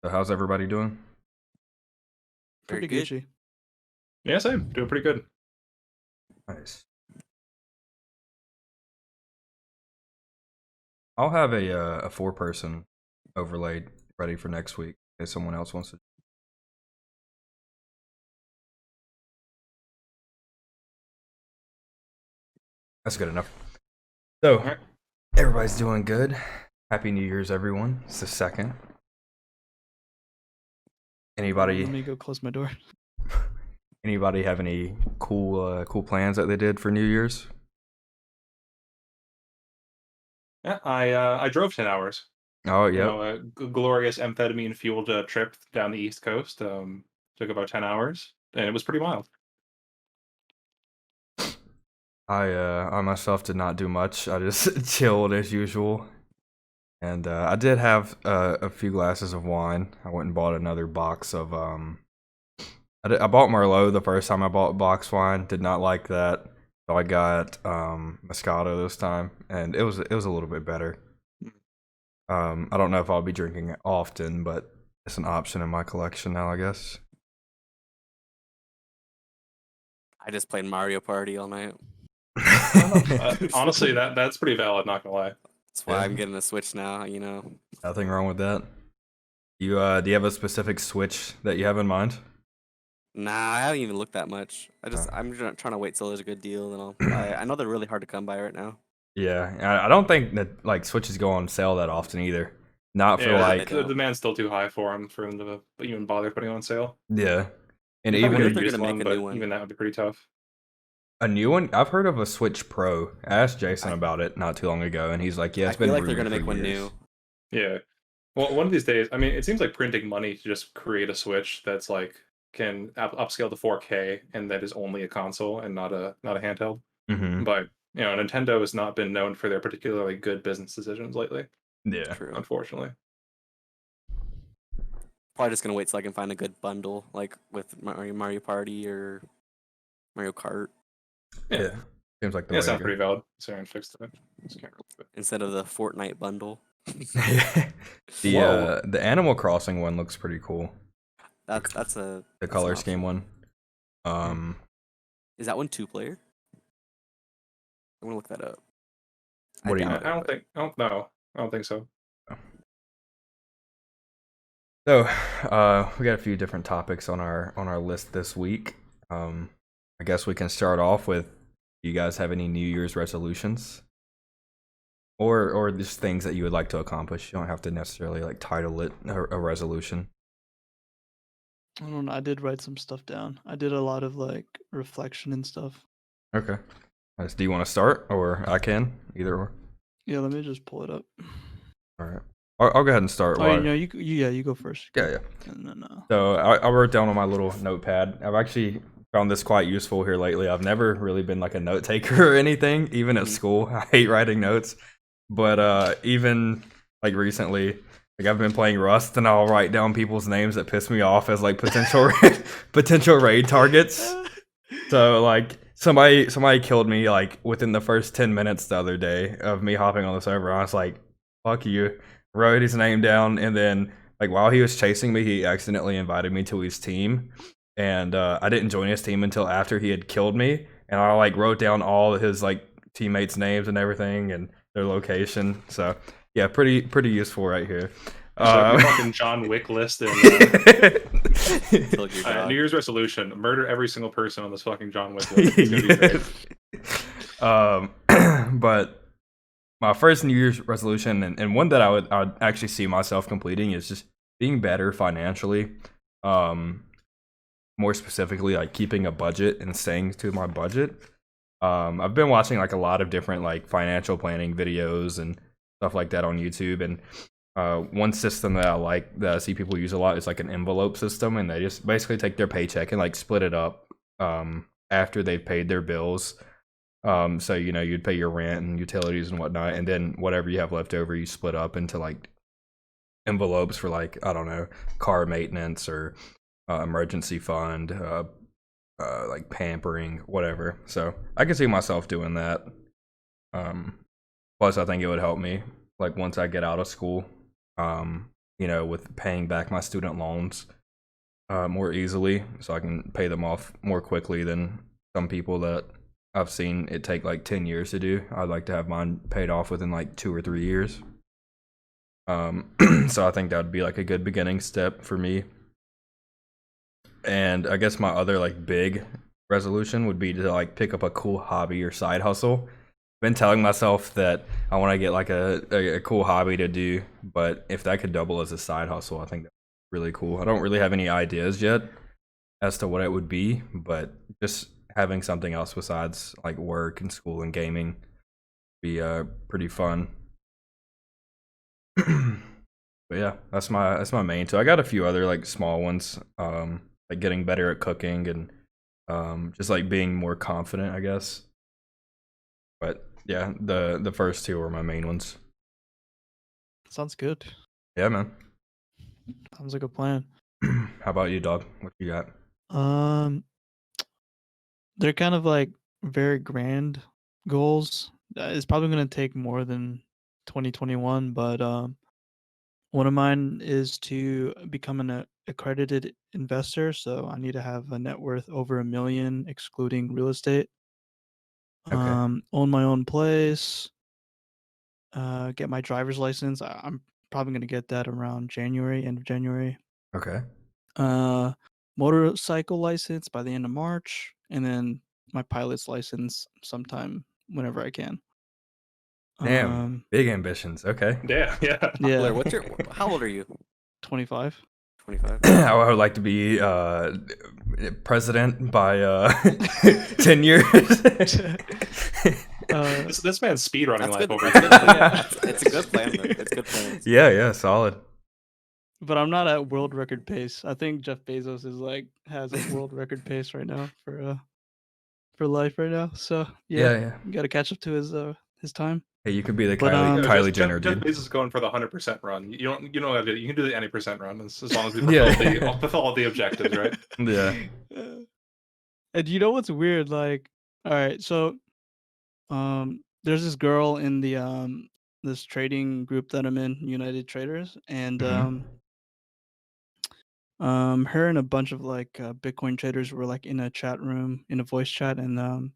So how's everybody doing? Very Pretty good. Gucci. Yeah, same. Doing pretty good. Nice. I'll have a 4-person overlay ready for next week if someone else wants to. That's good enough. So Alright. everybody's doing good. Happy New Year's, everyone. It's the 2nd. Anybody? Let me go close my door. Anybody have any cool plans that they did for New Year's? Yeah, I drove 10 hours. Oh You yeah. know, a glorious amphetamine fueled trip down the East Coast. Took about 10 hours, and it was pretty mild. I myself did not do much. I just chilled as usual, and I did have a few glasses of wine. I went and bought another box of I bought Merlot the first time I bought box wine. Did not like that, so I got Moscato this time, and it was a little bit better. I don't know if I'll be drinking it often, but it's an option in my collection now, I guess. I just played Mario Party all night. Honestly, that's pretty valid. Not gonna lie. That's why Yeah. I'm getting a Switch now. You know, Nothing wrong with that. You do you have a specific Switch that you have in mind? nah, I haven't even looked that much. I'm just trying to wait till there's a good deal, then I'll buy it. I know they're really hard to come by right now. Yeah, I don't think that like Switches go on sale that often either. Not for Yeah, like the demand's still too high for them to even bother putting on sale. yeah, and You probably even get they're a used gonna make one, a but new one. even that would be pretty tough. a new one. I've heard of a Switch Pro. I asked Jason about it not too long ago, and he's like, "Yeah, I it's been feel like they're rumored gonna for make one years." new. Yeah. Well, one of these days, I mean, it seems like printing money to just create a Switch that's like can upscale to 4K and that is only a console and not a handheld. Mm-hmm. But Nintendo has not been known for their particularly good business decisions lately, Yeah. True. unfortunately. Probably just gonna wait till I can find a good bundle, like with Mario Party or Mario Kart, Yeah. Seems like the Yeah, way to sounds go. pretty valid. Sorry, I fixed it. Just can't roll with it. instead of the Fortnite bundle. Whoa. The Animal Crossing one looks pretty cool. That's a The that's color an scheme option. one. Is that one 2-player? I'm gonna look that up. What do you doubt know? I don't think so. So, we got a few different topics on our list this week. I guess we can start off with, do you guys have any New Year's resolutions? Or just things that you would like to accomplish? You don't have to necessarily like title it a resolution. I don't know. I did write some stuff down. I did a lot of like reflection and stuff. Okay. Nice. Do you want to start, or I can? Either or. Yeah, let me just pull it up. All right. I'll go ahead and start. Oh, while you go first. Yeah. And then So I wrote down on my little notepad. I've actually found this quite useful here lately. I've never really been like a note taker or anything, even at school. I hate writing notes. But even like recently, like I've been playing Rust, and I'll write down people's names that piss me off as like potential raid targets. So like somebody killed me like within the first 10 minutes the other day of me hopping on the server. I was like, "Fuck you!" Wrote his name down, and then like while he was chasing me, he accidentally invited me to his team, and I didn't join his team until after he had killed me. And I like wrote down all of his like teammates' names and everything and their location. So yeah, pretty useful right here. Fucking John Wick list and Killed your dog. New Year's resolution: murder every single person on this fucking John Wick list. It's gonna be great. But my first New Year's resolution, and one that I would actually see myself completing, is just being better financially. More specifically, like keeping a budget and staying to my budget. I've been watching like a lot of different like financial planning videos and stuff like that on YouTube, and one system that I like that I see people use a lot is like an envelope system, and they just basically take their paycheck and like split it up after they've paid their bills. So you'd pay your rent and utilities and whatnot, and then whatever you have left over, you split up into like envelopes for like, I don't know, car maintenance or emergency fund, like pampering, whatever. So I can see myself doing that. Plus, I think it would help me like once I get out of school. with paying back my student loans more easily, so I can pay them off more quickly than some people that I've seen it take like 10 years to do. I'd like to have mine paid off within like 2 or 3 years. So I think that would be like a good beginning step for me. And I guess my other like big resolution would be to like pick up a cool hobby or side hustle. Been telling myself that I want to get like a cool hobby to do, but if that could double as a side hustle, I think that's really cool. I don't really have any ideas yet as to what it would be, but just having something else besides like work and school and gaming would be pretty fun. But yeah, that's my main two. I got a few other like small ones, like getting better at cooking and just like being more confident, I guess. But yeah, the first two were my main ones. Sounds good. Yeah, man. Sounds like a plan. How about you, dog? What you got? They're kind of like very grand goals. It's probably going to take more than 2021, but one of mine is to become an accredited investor. So I need to have a net worth over $1 million, excluding real estate. Okay. Own my own place. Get my driver's license. I'm probably going to get that around end of January. Okay. Motorcycle license by the end of March, and then my pilot's license sometime whenever I can. Damn, big ambitions. Okay. Yeah. Yeah. How old are you? 25. 25. I would like to be president by 10 years. This man's speedrunning life good. over That's here. good. It's a good plan, though. It's a good plan. Yeah, solid. But I'm not at world record pace. I think Jeff Bezos has a world record pace right now for life right now. So Yeah. you got to catch up to his time. Hey, you could be the But, Kylie Jenner, Jeff dude. Bezos is going for the 100% run. You don't have to. You can do the any percent run as long as we fulfill all the objectives, right? Yeah. And you know what's weird? Like, all right, so there's this girl in the this trading group that I'm in, United Traders, and her and a bunch of like Bitcoin traders were like in a chat room, in a voice chat, and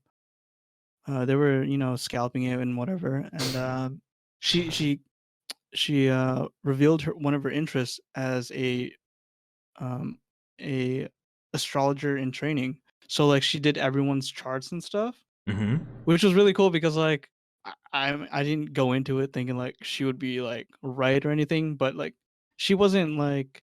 they were scalping it and whatever, and she revealed one of her interests as a astrologer in training. So like she did everyone's charts and stuff, which was really cool because like I didn't go into it thinking like she would be like right or anything, but like she wasn't like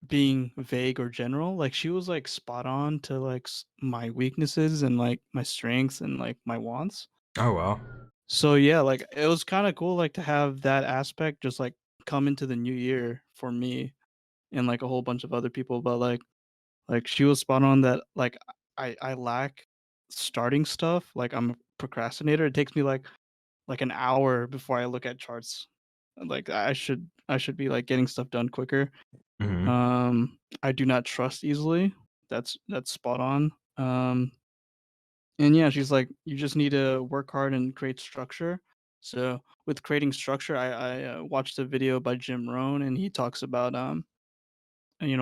being vague or general. Like she was like spot on to like my weaknesses and like my strengths and like my wants. Oh wow. So yeah, like it was kind of cool like to have that aspect just like come into the new year for me and like a whole bunch of other people, but like she was spot on that like I lack starting stuff. Like I'm a procrastinator. It takes me like an hour before I look at charts. Like I should be like getting stuff done quicker. I do not trust easily. That's spot on. And yeah, she's like, you just need to work hard and create structure. So with creating structure, I watched a video by Jim Rohn, and he talks about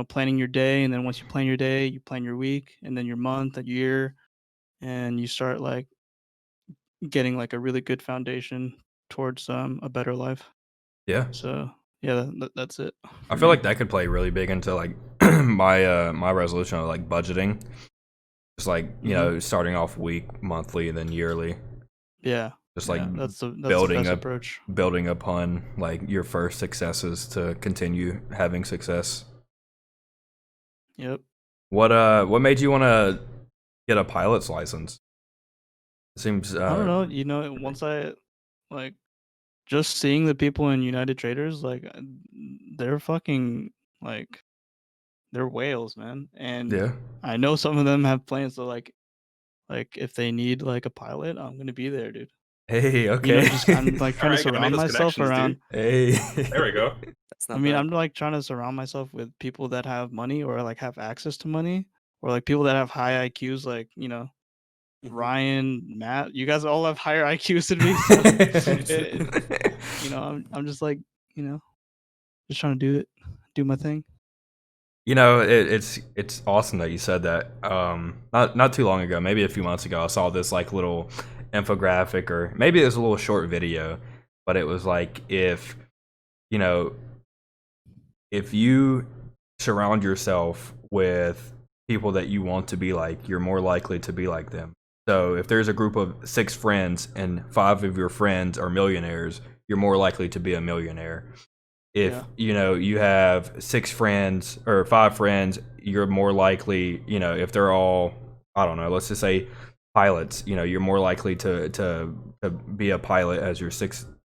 planning your day, and then once you plan your day, you plan your week, and then your month, a year, and you start like getting like a really good foundation towards a better life. Yeah. So yeah, that's it. I feel like that could play really big into like my resolution of like budgeting. Just like, starting off week, monthly, and then yearly. Yeah. Just like that's the building best approach. Building upon like your first successes to continue having success. Yep. What made you want to get a pilot's license? It seems I don't know. Once I like just seeing the people in United Traders, like they're fucking like they're whales, man. And yeah. I know some of them have plans to like if they need like a pilot, I'm gonna be there, dude. Hey, okay. Just I'm like trying to surround myself around. Hey, there we go. That's not I mean, bad. I'm like trying to surround myself with people that have money or like have access to money, or like people that have high IQs, like Ryan, Matt. You guys all have higher IQs than me. So I'm just like you know, just trying to do my thing. You know, it's awesome that you said that. Not too long ago, maybe a few months ago, I saw this like little infographic, or maybe it was a little short video, but it was like, if you know, if you surround yourself with people that you want to be like, you're more likely to be like them. So if there's a group of 6 friends and 5 of your friends are millionaires, you're more likely to be a millionaire. If Yeah. you have 6 friends or 5 friends, you're more likely, if they're all, I don't know, let's just say pilots, you're more likely to be a pilot as your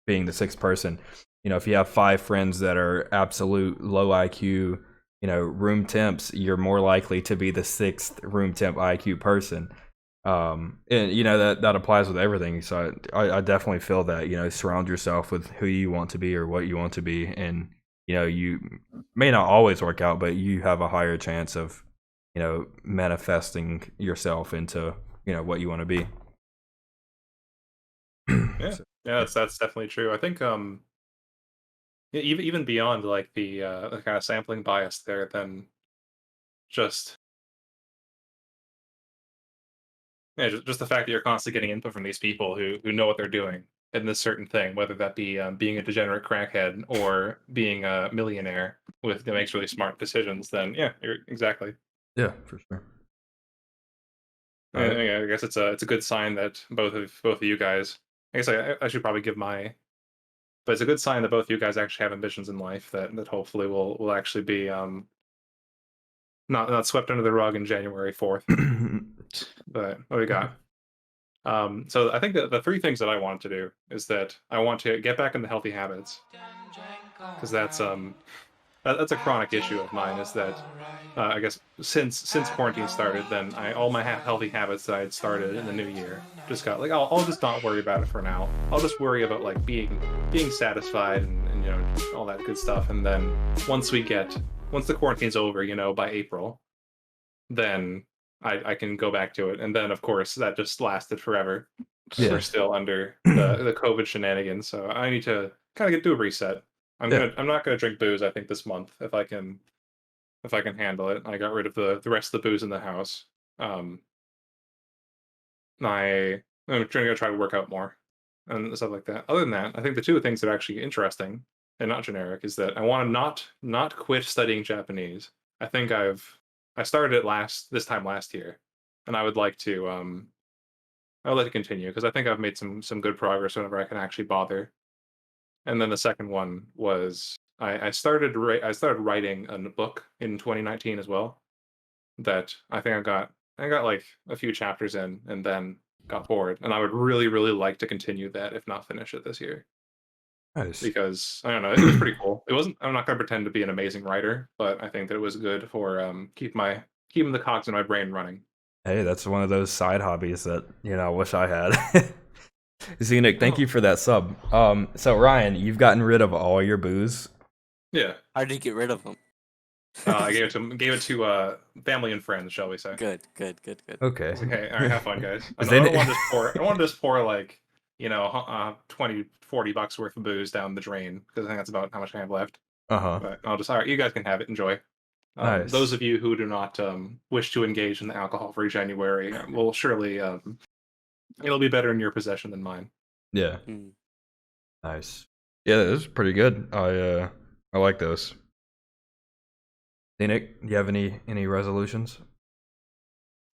being the 6th person. If you have 5 friends that are absolute low IQ, room temps, you're more likely to be the 6th room temp IQ person. And that applies with everything. So I definitely feel that, surround yourself with who you want to be or what you want to be, and you may not always work out, but you have a higher chance of manifesting yourself into what you want to be. Yeah, that's definitely true. I think even beyond like the kind of sampling bias there, then just yeah, just the fact that you're constantly getting input from these people who know what they're doing in this certain thing, whether that be being a degenerate crackhead or being a millionaire that makes really smart decisions, then yeah, exactly. Yeah, for sure. And, yeah, I guess it's a good sign that both of you guys. I guess I should probably give my, but it's a good sign that both of you guys actually have ambitions in life that hopefully will actually be not swept under the rug in January 4th. But what we got? So I think that the 3 things that I want to do is that I want to get back into healthy habits, because that's a chronic issue of mine. Is that I guess since quarantine started, then all my healthy habits that I had started in the new year just got like, I'll just not worry about it for now. I'll just worry about like being satisfied and all that good stuff. And then once the quarantine's over, by April, then I can go back to it. And then of course that just lasted forever. Yeah. We're still under the COVID shenanigans, so I need to kind of do a reset. I'm not gonna drink booze, I think, this month if I can handle it. I got rid of the rest of the booze in the house. I'm trying to try to work out more and stuff like that. Other than that, I think the 2 things that are actually interesting and not generic is that I want to not quit studying Japanese. I think I started it this time last year, and I would like to continue, because I think I've made some good progress whenever I can actually bother. And then the second one was I started writing a book in 2019 as well. That I think I got like a few chapters in and then got bored, and I would really like to continue that, if not finish it this year. Nice. Because I don't know, it was pretty cool. It wasn't. I'm not gonna pretend to be an amazing writer, but I think that it was good for keeping the cogs in my brain running. Hey, that's one of those side hobbies that I wish I had. Xeinik, thank you for that sub. So Ryan, you've gotten rid of all your booze. Yeah. How did you get rid of them? I gave it to family and friends, shall we say? Good. Okay. Okay, all right, have fun, guys. I Is don't it- want to just pour like 20, $40 worth of booze down the drain, because I think that's about how much I have left. Uh-huh. But all right, you guys can have it. Enjoy. Nice. Those of you who do not wish to engage in the alcohol-free January will surely it'll be better in your possession than mine. Yeah. Mm. Nice. Yeah, this is pretty good. I like those. Xeinik, do you have any resolutions?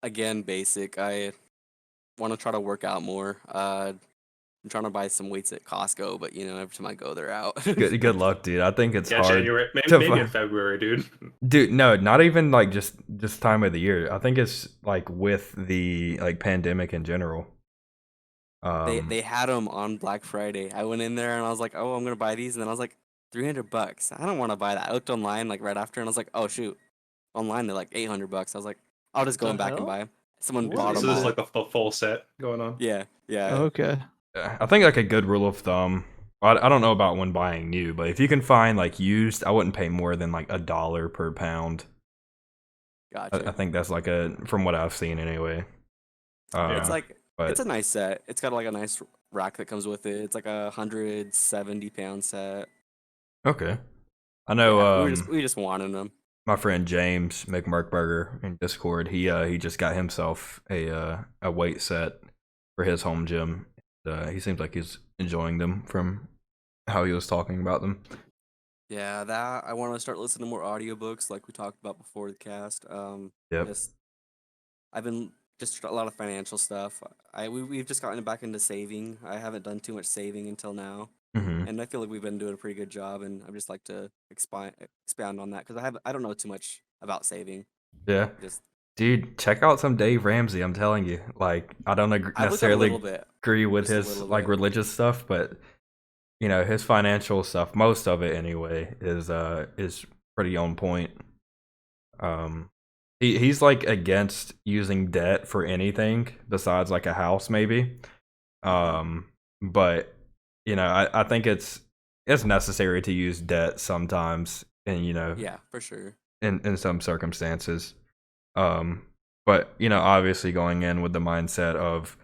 Again, basic. I want to try to work out more. I'm trying to buy some weights at Costco, but every time I go, they're out. Good luck, dude. I think it's hard. January, to maybe in find- February, dude. Dude, no, not even like just time of the year. I think it's like with the like pandemic in general. They had them on Black Friday. I went in there and I was like, oh, I'm gonna buy these, and then I was like, $300. I don't want to buy that. I looked online like right after, and I was like, oh shoot, online they're like $800. I was like, I'll just go The back and hell? buy them. Someone What? bought So them this is all. like the full set going on. Yeah. Okay. I think like a good rule of thumb. I don't know about when buying new, but if you can find like used, I wouldn't pay more than like $1 per pound. Gotcha. I think that's like from what I've seen anyway. It's like but it's a nice set. It's got like a nice rack that comes with it. It's like a 170-pound set. Okay. I Yeah, know. we just wanted them. My friend James McMurkburger in Discord, he just got himself a weight set for his home gym. He seems like he's enjoying them from how he was talking about them. Yeah, that I want to start listening to more audiobooks like we talked about before the cast. Yep. Just I've been just a lot of financial stuff. We've just gotten back into saving. I haven't done too much saving until now, Mm-hmm. and I feel like we've been doing a pretty good job. And I just like to expand on that because I don't know too much about saving. Yeah. Just Dude, check out some Dave Ramsey. I'm telling you. Like, I don't I've looked at a little necessarily bit, agree with just a his little like bit. religious stuff, but you know his financial stuff, most of it anyway, is pretty on point. He's like against using debt for anything besides like a house, maybe. But you know, I think it's necessary to use debt sometimes, and you know, Yeah, for sure. in some circumstances. But you know, obviously going in with the mindset of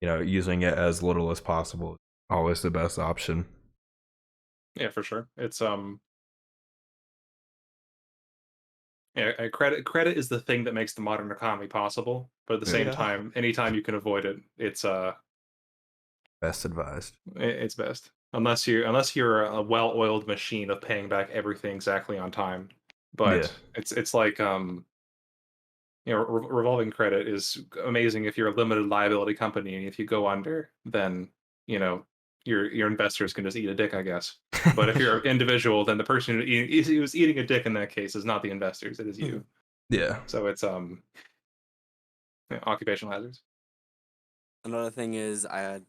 you know using it as little as possible is always the best option. Yeah, for sure. It's yeah, credit is the thing that makes the modern economy possible. But at the same Yeah. time, anytime you can avoid it, it's Best advised. it's best. Unless you're a well-oiled machine of paying back everything exactly on time. Yeah. But it's like you know, revolving credit is amazing if you're a limited liability company, and if you go under, then you know your investors can just eat a dick, I guess. But if you're an individual, then the person who's eating a dick in that case is not the investors; it is you. Yeah. So it's yeah, occupational hazards. Another thing is I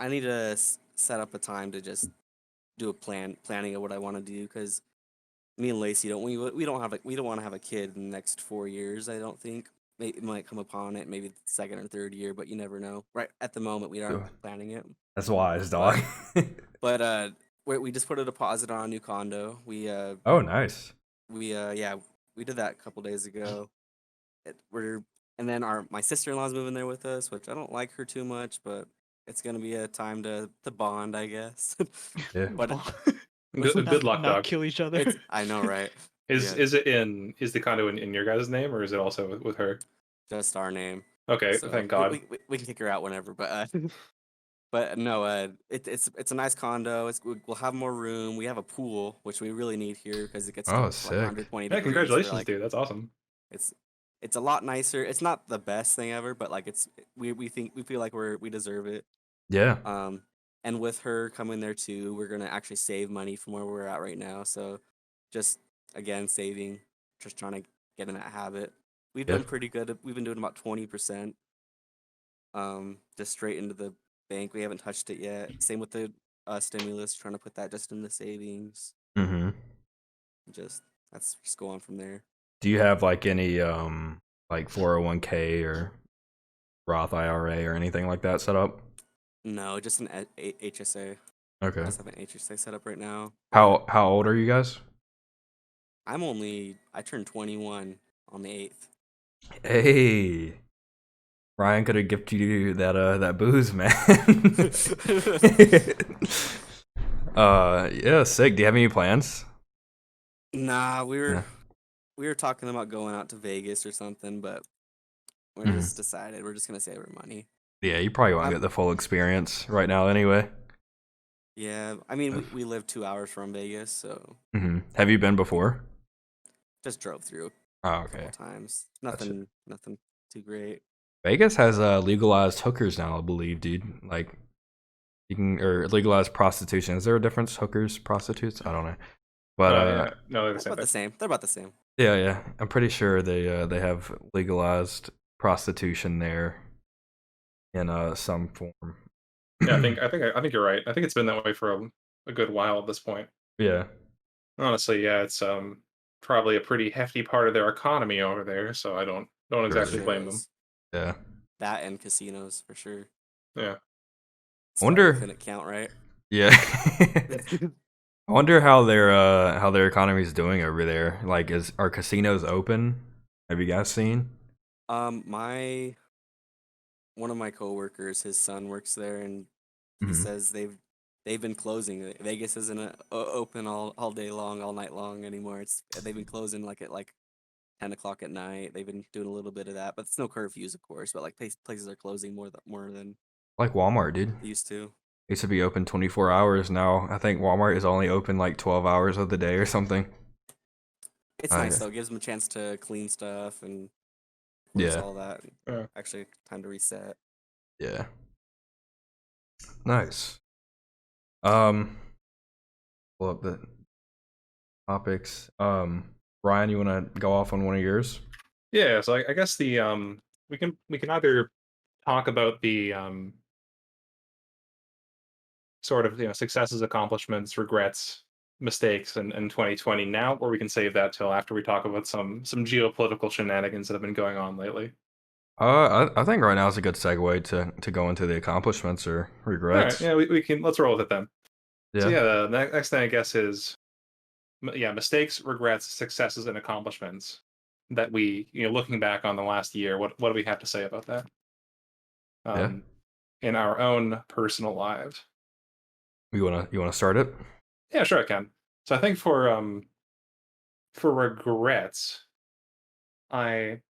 need to set up a time to just do a planning of what I want to do because me and Lacey we don't have we don't want to have a kid in the next 4 years. I don't think it might come upon it maybe the second or third year, but you never know. Right at the moment, we aren't planning it. That's wise, dog. But we just put a deposit on a new condo. Oh, nice. Yeah, we did that a couple days ago. And then my sister-in-law's moving there with us, which I don't like her too much, but it's gonna be a time to bond, I guess. Yeah. But Good luck, not dog. kill each other. I know, right? Is Yeah. is the condo in your guys' name, or is it also with her? Just our name. Okay, So thank God. we can kick her out whenever, but no, it's a nice condo. We'll have more room. We have a pool, which we really need here because it gets Oh, like sick. 120 Yeah, degrees. congratulations, Like, dude. That's awesome. it's a lot nicer. It's not the best thing ever, but like we feel like we deserve it. Yeah. And with her coming there too, we're gonna actually save money from where we're at right now. So just again saving, just trying to get in that habit. We've Yeah. done pretty good. We've been doing about 20%. Just straight into the bank. We haven't touched it yet. Same with the stimulus, trying to put that just in the savings. Mm-hmm. That's just go on from there. Do you have like any like 401k or Roth IRA or anything like that set up? No, just an HSA. Okay. I just have an HSA set up right now. How old are you guys? I turned 21 on the 8th. Hey, Ryan could have gifted you that booze, man. Yeah, sick. Do you have any plans? Nah, we were talking about going out to Vegas or something, but we're just decided we're just gonna save our money. Yeah, you probably want to get the full experience right now anyway. Yeah, I mean we live 2 hours from Vegas, so. Have you been before? Just drove through. Oh, a okay. couple times. Nothing too great. Vegas has legalized hookers now, I believe, dude. Like you can or legalized prostitution. Is there a difference? Hookers, prostitutes? I don't know. But yeah. No, they're about the same. They're about the same. Yeah. I'm pretty sure they have legalized prostitution there in some form. Yeah, I think you're right. I think it's been that way for a good while at this point. Yeah. Honestly, yeah, it's probably a pretty hefty part of their economy over there, so I don't exactly blame them. Yeah. That and casinos for sure. Yeah. I wonder. Infinite count, right? Yeah. I wonder how their economy is doing over there. Like, are casinos open? Have you guys seen? One of my coworkers, his son works there, and he says they've been closing. Vegas isn't open all day long, all night long anymore. They've been closing like at like 10 o'clock at night. They've been doing a little bit of that, but it's no curfews, of course. But like places are closing more than Like Walmart, dude. they used to. It used to be open 24 hours. Now I think Walmart is only open like 12 hours of the day or something. It's nice though. It gives them a chance to clean stuff and close all that. Yeah. Actually, time to reset. Yeah. Nice. Pull up the topics. Ryan, you want to go off on one of yours? Yeah, so I guess the we can either talk about the sort of successes, accomplishments, regrets, mistakes in 2020 now, or we can save that till after we talk about some geopolitical shenanigans that have been going on lately. I think right now is a good segue to go into the accomplishments or regrets. All right, yeah, we can, let's roll with it then. Yeah. So yeah, the next thing I guess is mistakes, regrets, successes, and accomplishments that we, looking back on the last year, what do we have to say about that? In our own personal lives. You wanna start it? Yeah, sure I can. So I think for regrets, I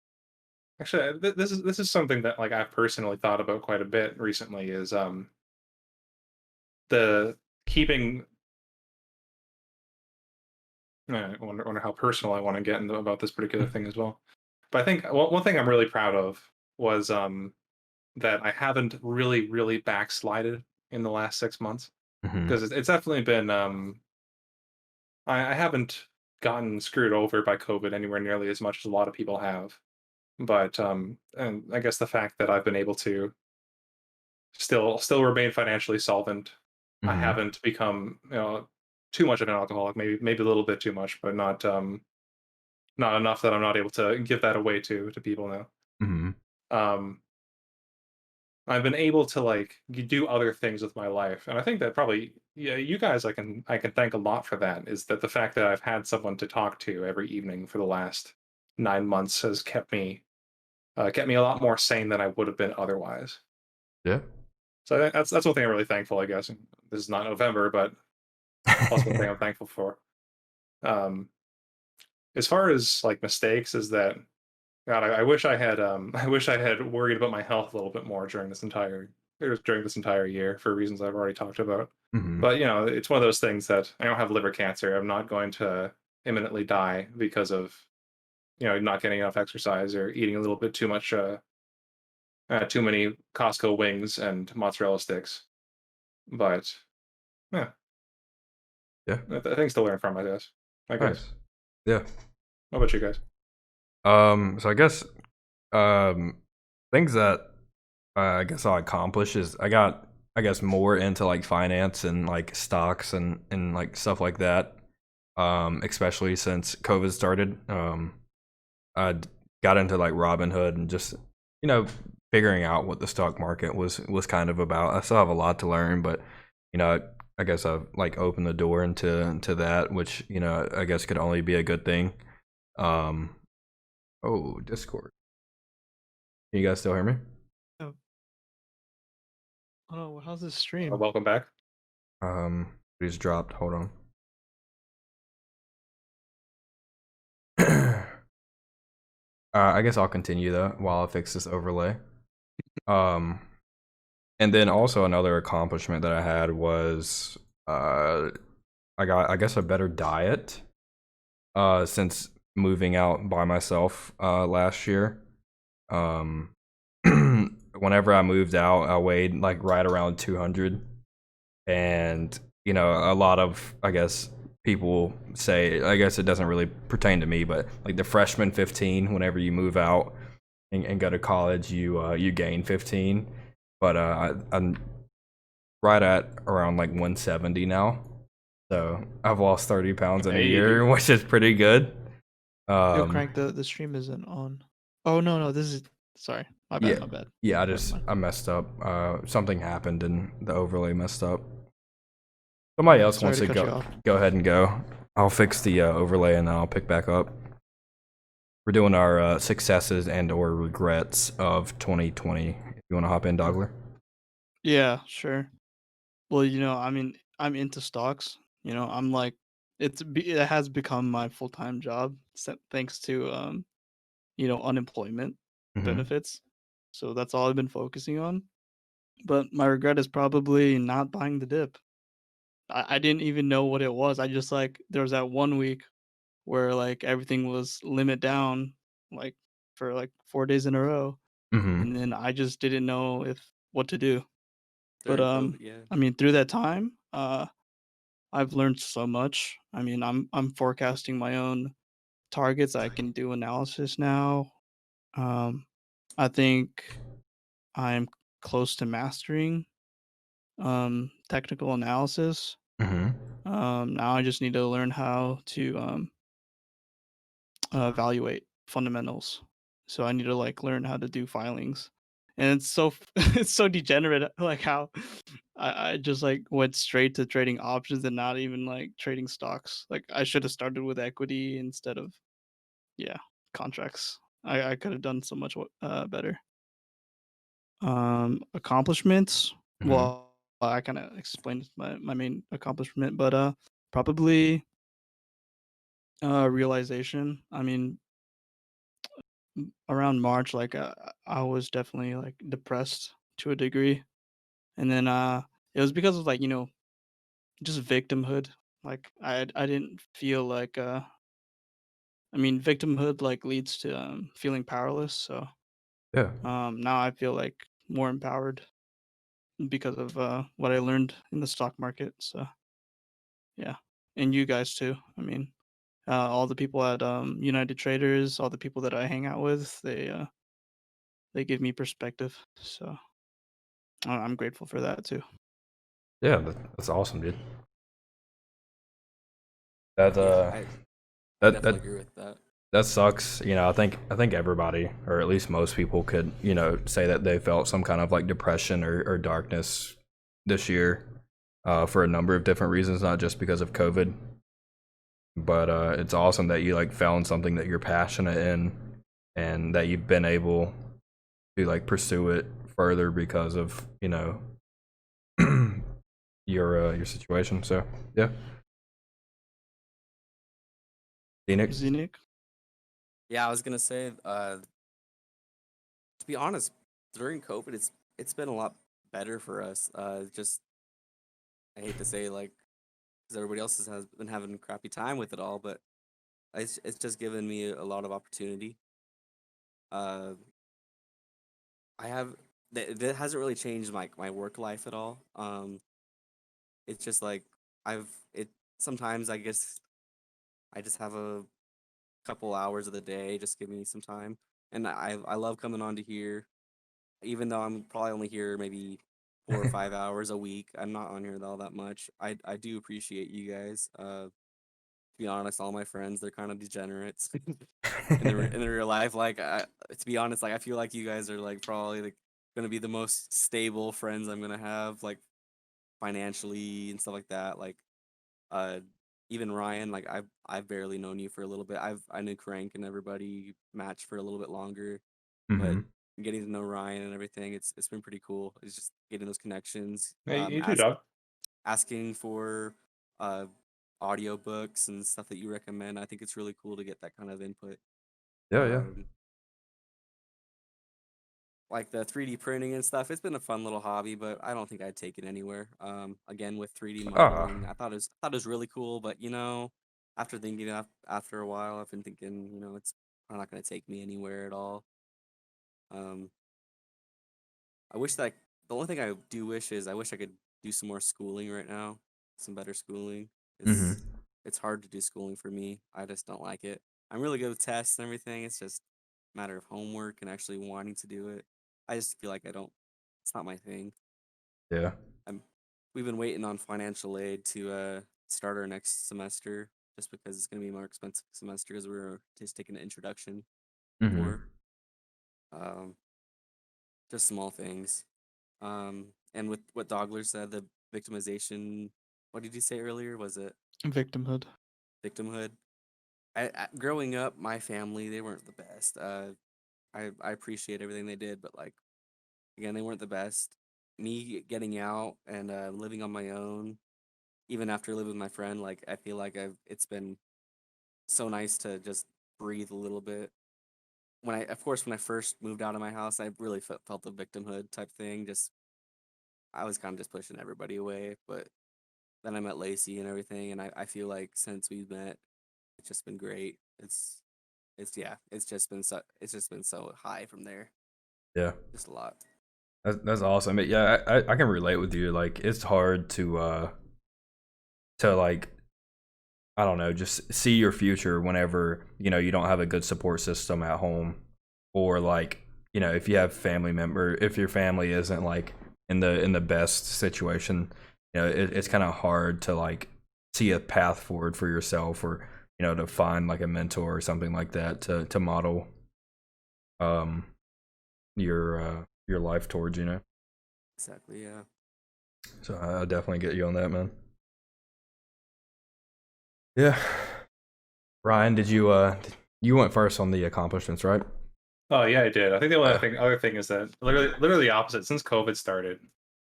actually this is something that like I've personally thought about quite a bit recently is the keeping. I wonder how personal I want to get into about this particular thing as well. But I think one thing I'm really proud of was that I haven't really backslided in the last 6 months, because it's definitely been I haven't gotten screwed over by COVID anywhere nearly as much as a lot of people have. But and I guess the fact that I've been able to still remain financially solvent. I haven't become too much of an alcoholic, maybe a little bit too much, but not enough that I'm not able to give that away to people now. I've been able to like do other things with my life, and I think that probably you guys I can thank a lot for that. Is that the fact that I've had someone to talk to every evening for the last 9 months has kept me a lot more sane than I would have been otherwise. Yeah. So I think that's one thing I'm really thankful, I guess. This is not November, but that's one thing I'm thankful for. As far as like mistakes, is that God, I wish I had worried about my health a little bit more during this entire year for reasons I've already talked about. But it's one of those things that I don't have liver cancer. I'm not going to imminently die because of not getting enough exercise or eating a little bit too much too many Costco wings and mozzarella sticks. But yeah, things to learn from, I guess. Nice. Yeah. What about you guys? So I guess things that I guess I'll accomplish is I got more into like finance and like stocks and like stuff like that. Especially since COVID started. I got into like Robinhood and just figuring out what the stock market was kind of about. I still have a lot to learn, but I guess I've like opened the door into that, which I guess could only be a good thing. Oh, Discord. Can you guys still hear me? Oh, how's this stream? Welcome back. It just dropped. Hold on. I guess I'll continue though while I fix this overlay. And then also another accomplishment that I had was I got, I guess, a better diet since moving out by myself last year. Whenever I moved out, I weighed like right around 200, and a lot of, I guess, people say, I guess it doesn't really pertain to me, but like the freshman 15, whenever you move out and go to college, you gain 15. But I'm right at around like 170 now, so I've lost 30 pounds in a year, which is pretty good. Yo, Crank, the stream isn't on. Oh no, this is, sorry, my bad. Yeah, I messed up. Something happened and the overlay messed up. Somebody else wants to go ahead and go. I'll fix the overlay and then I'll pick back up. We're doing our successes and or regrets of 2020. If you want to hop in, Dogler? Yeah, sure. Well, I mean, I'm into stocks. I'm like, it has become my full time job, thanks to unemployment Mm-hmm. benefits. So that's all I've been focusing on. But my regret is probably not buying the dip. I didn't even know what it was. I just like there was that one week where like everything was limit down, like for like 4 days in a row, Mm-hmm. and then I just didn't know if what to do. But during COVID. Yeah. I mean, through that time, I've learned so much. I mean, I'm forecasting my own targets. I can do analysis now. Um, I think I'm close to mastering technical analysis. Mm-hmm. Now I just need to learn how to evaluate fundamentals. So I need to like learn how to do filings. And it's so it's so degenerate like how I just like went straight to trading options and not even like trading stocks. Like I should have started with equity instead of yeah, contracts. I could have done so much better. Accomplishments. Mm-hmm. Well, I kind of explained my main accomplishment, but probably realization. I mean, around March, like I was definitely like depressed to a degree, and then it was because of like just victimhood. Like I didn't feel like I mean victimhood like leads to feeling powerless. So Yeah. now I feel like more empowered because of what I learned in the stock market. So yeah, and you guys too. I mean, all the people at United Traders, all the people that I hang out with, they give me perspective. So I'm grateful for that too. Yeah. That's awesome, dude. That Yeah. uh, I that definitely agree with that. that sucks. I think everybody, or at least most people, could say that they felt some kind of like depression or darkness this year, for a number of different reasons, not just because of COVID. But it's awesome that you like found something that you're passionate in, and that you've been able to like pursue it further because of your situation. So yeah, Phoenix. Xeinik? Yeah, I was gonna say, to be honest, during COVID, it's been a lot better for us. Just I hate to say like, because everybody else has been having a crappy time with it all, but it's just given me a lot of opportunity. Uh, I have that hasn't really changed my work life at all. It's just like I've it sometimes I guess I just have a couple hours of the day, just give me some time, and I love coming on to here, even though I'm probably only here maybe 4 or 5 hours a week. I'm not on here all that much. I do appreciate you guys. To be honest, all my friends, they're kind of degenerates in the real life. Like, to be honest, like I feel like you guys are like probably like gonna be the most stable friends I'm gonna have, like financially and stuff like that. Like, uh, even Ryan, like I've barely known you for a little bit. I knew Crank and everybody Match for a little bit longer, but Hmm. getting to know Ryan and everything, it's been pretty cool. It's just getting those connections. Hey, you too, dog. Asking for uh audiobooks and stuff that you recommend. I think it's really cool to get that kind of input. Yeah, yeah. Um, like the 3D printing and stuff. It's been a fun little hobby, but I don't think I'd take it anywhere. Again with 3D Ah. modeling, I thought it was really cool, but after thinking after a while, I've been thinking, it's probably not going to take me anywhere at all. Um, I wish that the only thing I do wish is I wish I could do some more schooling right now, some better schooling. Hmm. It's hard to do schooling for me. I just don't like it. I'm really good with tests and everything. It's just a matter of homework and actually wanting to do it. I just feel like I don't. It's not my thing. Yeah. I'm. We've been waiting on financial aid to start our next semester, just because it's gonna be a more expensive semester because we're just taking an introduction for. Hmm. Um, just small things. And with what Dogler said, the victimization. What did you say earlier? Was it Victimhood. victimhood? Growing up, my family, they weren't the best. I appreciate everything they did, but like again, they weren't the best. me getting out and living on my own, even after living with my friend, like I feel like it's been so nice to just breathe a little bit. Of course, when I first moved out of my house, I really felt the victimhood type thing. Just I was kind of just pushing everybody away, but then I met Lacey and everything, and I feel like since we've met, it's just been great. It's just been so high from there. Yeah, just a lot. That's awesome. Yeah, I can relate with you. Like it's hard to like, I don't know, just see your future whenever, you don't have a good support system at home, or like, if you have if your family isn't like in the best situation, it's kind of hard to like see a path forward for yourself, or to find like a mentor or something like that to model your life towards, Exactly, yeah. So I definitely get you on that, man. Yeah. Ryan, did you went first on the accomplishments, right? Oh yeah, I did. I think the only other thing is that literally the opposite. Since COVID started,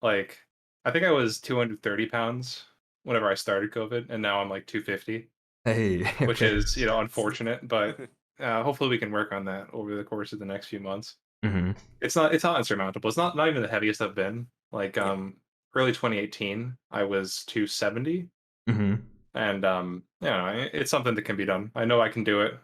like I think I was 230 pounds whenever I started COVID, and now I'm like 250, Hey, which okay. is unfortunate, but hopefully we can work on that over the course of the next few months. Mm-hmm. It's not insurmountable. It's not even the heaviest I've been. Like Yeah. early 2018, I was 270, Mm-hmm. and it's something that can be done. I know I can do it,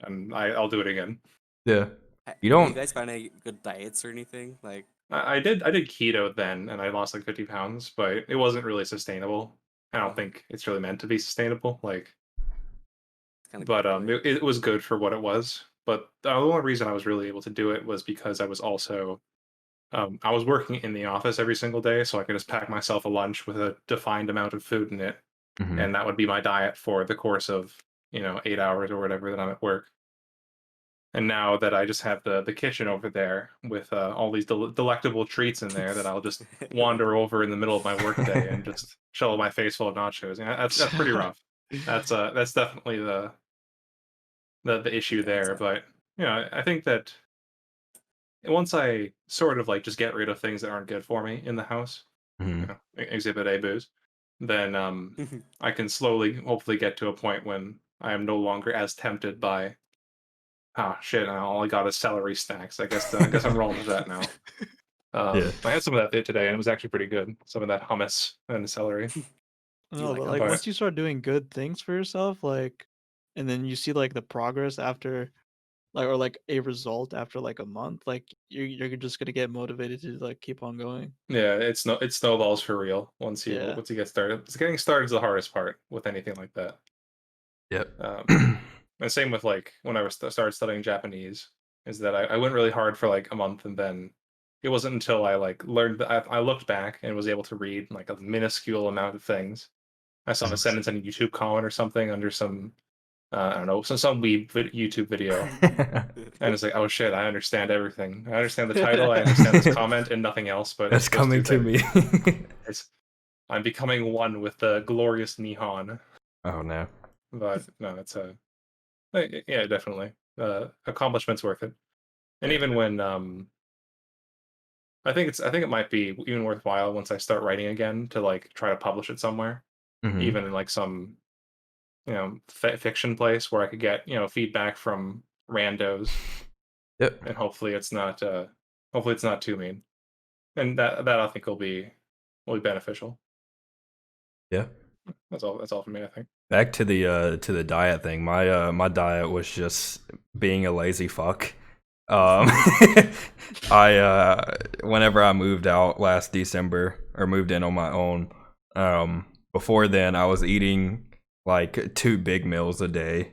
and I'll do it again. Yeah. You Have you don't. guys found any good diets or anything? Like, I did keto then, and I lost like 50 pounds, but it wasn't really sustainable. I don't think it's really meant to be sustainable. Like, it's kind of but good. it was good for what it was. But the only reason I was really able to do it was because I was also I was working in the office every single day, so I could just pack myself a lunch with a defined amount of food in it, Mm-hmm. and that would be my diet for the course of 8 hours or whatever that I'm at work. And now that I just have the kitchen over there with all these delectable treats in there that I'll just wander over in the middle of my workday and just shovel my face full of nachos. Yeah, that's pretty rough. That's definitely the issue there. But I think that once I sort of like just get rid of things that aren't good for me in the house, Mm-hmm. Exhibit A booze, then I can slowly, hopefully, get to a point when I am no longer as tempted by. Ah, shit! All I got is celery snacks. I guess I'm rolling with that now. Yeah. I had some of that today, and it was actually pretty good. Some of that hummus and celery. No, like but hummus? like But- once you start doing good things for yourself, like, and then you see like the progress after, like, or like a result after like a month, like you're just gonna get motivated to like keep on going. Yeah, it snowballs for real once you Yeah. get started. It's getting started is the hardest part with anything like that. Yep. And same with like when I was started studying Japanese, is that I went really hard for like a month, and then it wasn't until I like learned that I looked back and was able to read like a minuscule amount of things. I saw a sentence in a YouTube comment or something under some I don't know, some weeb YouTube video, and it's like, oh shit, I understand everything. I understand the title, I understand this comment, and nothing else. But That's it's those two coming to things. me. I'm becoming one with the glorious Nihon. Oh no. But no, it's yeah, definitely accomplishments worth it. And even when I think it might be even worthwhile once I start writing again to like try to publish it somewhere, Mm-hmm. even in like some fiction place where I could get feedback from randos. Yep. And hopefully it's not too mean, and that I think will be beneficial. Yeah. That's all for me, I think. Back to the diet thing. My diet was just being a lazy fuck. I whenever I moved out last December, or moved in on my own, before then I was eating like 2 big meals a day.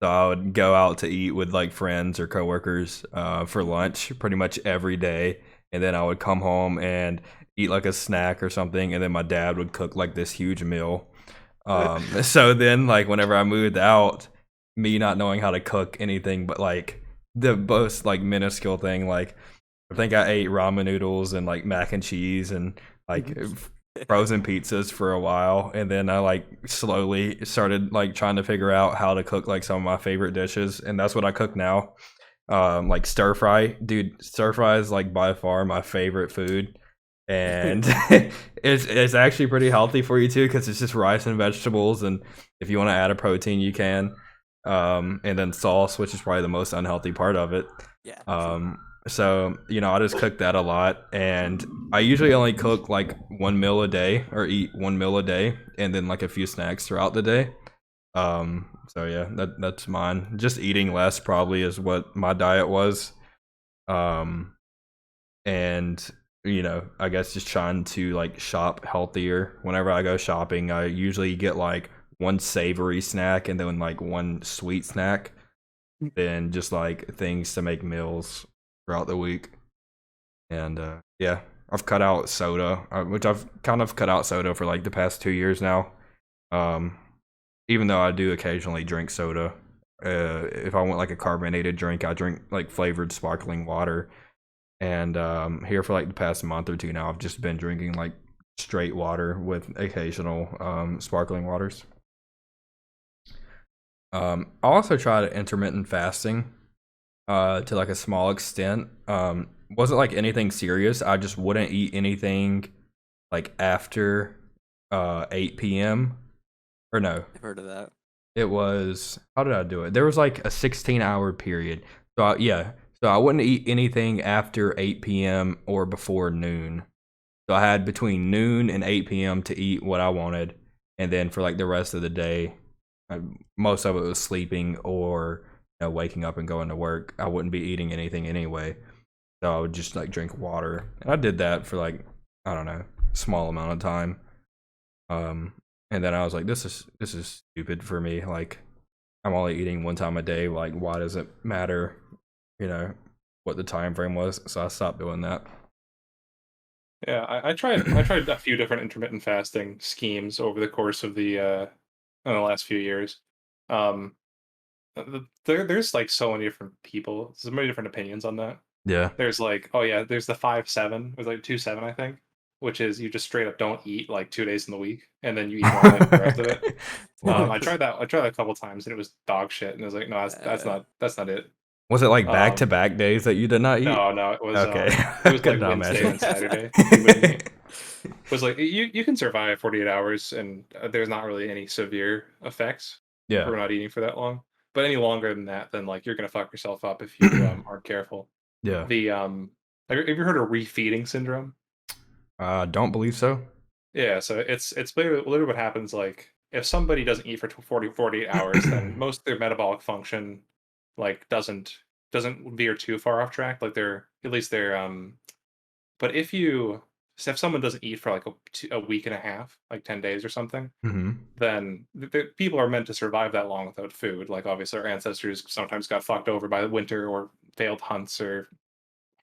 So I would go out to eat with like friends or coworkers for lunch pretty much every day, and then I would come home and eat like a snack or something, and then my dad would cook like this huge meal. So then like whenever I moved out, me not knowing how to cook anything but like the most like minuscule thing, like I think I ate ramen noodles and like mac and cheese and like frozen pizzas for a while, and then I like slowly started like trying to figure out how to cook like some of my favorite dishes, and that's what I cook now. Like stir fry, dude. Stir fry is like by far my favorite food. and it's actually pretty healthy for you too because it's just rice and vegetables, and if you want to add a protein, you can. And then sauce, which is probably the most unhealthy part of it. Yeah. So I just cook that a lot, and I usually only cook like 1 meal a day or eat 1 meal a day, and then like a few snacks throughout the day. So yeah, that's mine. Just eating less probably is what my diet was. And I guess just trying to like shop healthier. Whenever I go shopping, I usually get like one savory snack and then like one sweet snack, then just like things to make meals throughout the week. And yeah, I've cut out soda, which I've kind of cut out soda for like the past 2 years now. Even though I do occasionally drink soda. If I want like a carbonated drink, I drink like flavored sparkling water. And here for like the past month or two now, I've just been drinking like straight water with occasional sparkling waters. I also tried intermittent fasting to like a small extent. Wasn't like anything serious. I just wouldn't eat anything like after 8 p.m. Or no. I've heard of that. It was, how did I do it? There was like a 16-hour period. So so I wouldn't eat anything after 8 p.m. or before noon. So I had between noon and 8 p.m. to eat what I wanted. And then for like the rest of the day, most of it was sleeping or waking up and going to work. I wouldn't be eating anything anyway. So I would just like drink water. And I did that for like, I don't know, small amount of time. And then I was like, this is stupid for me. Like, I'm only eating one time a day. Like, why does it matter, what the time frame was? So I stopped doing that. Yeah, I tried a few different intermittent fasting schemes over the course of the last few years. There's like so many different people, so many different opinions on that. Yeah. There's like, there's the 5-7, there's like 2-7, I think, which is you just straight up don't eat like 2 days in the week, and then you eat normally the rest of it. I tried that a couple times, and it was dog shit, and I was like, no, that's not it. Was it like back-to-back days that you did not eat? No, it was okay. It was like Wednesday and Saturday. It was like you can survive 48 hours, and there's not really any severe effects for not eating for that long. But any longer than that, then like you're gonna fuck yourself up if you aren't careful. Yeah. Have you heard of refeeding syndrome? Don't believe so. Yeah, so it's literally what happens. Like if somebody doesn't eat for 48 hours, then most of their metabolic function like doesn't veer too far off track. Like they're but if someone doesn't eat for like a week and a half, like 10 days or something, then people are meant to survive that long without food. Like obviously our ancestors sometimes got fucked over by winter or failed hunts or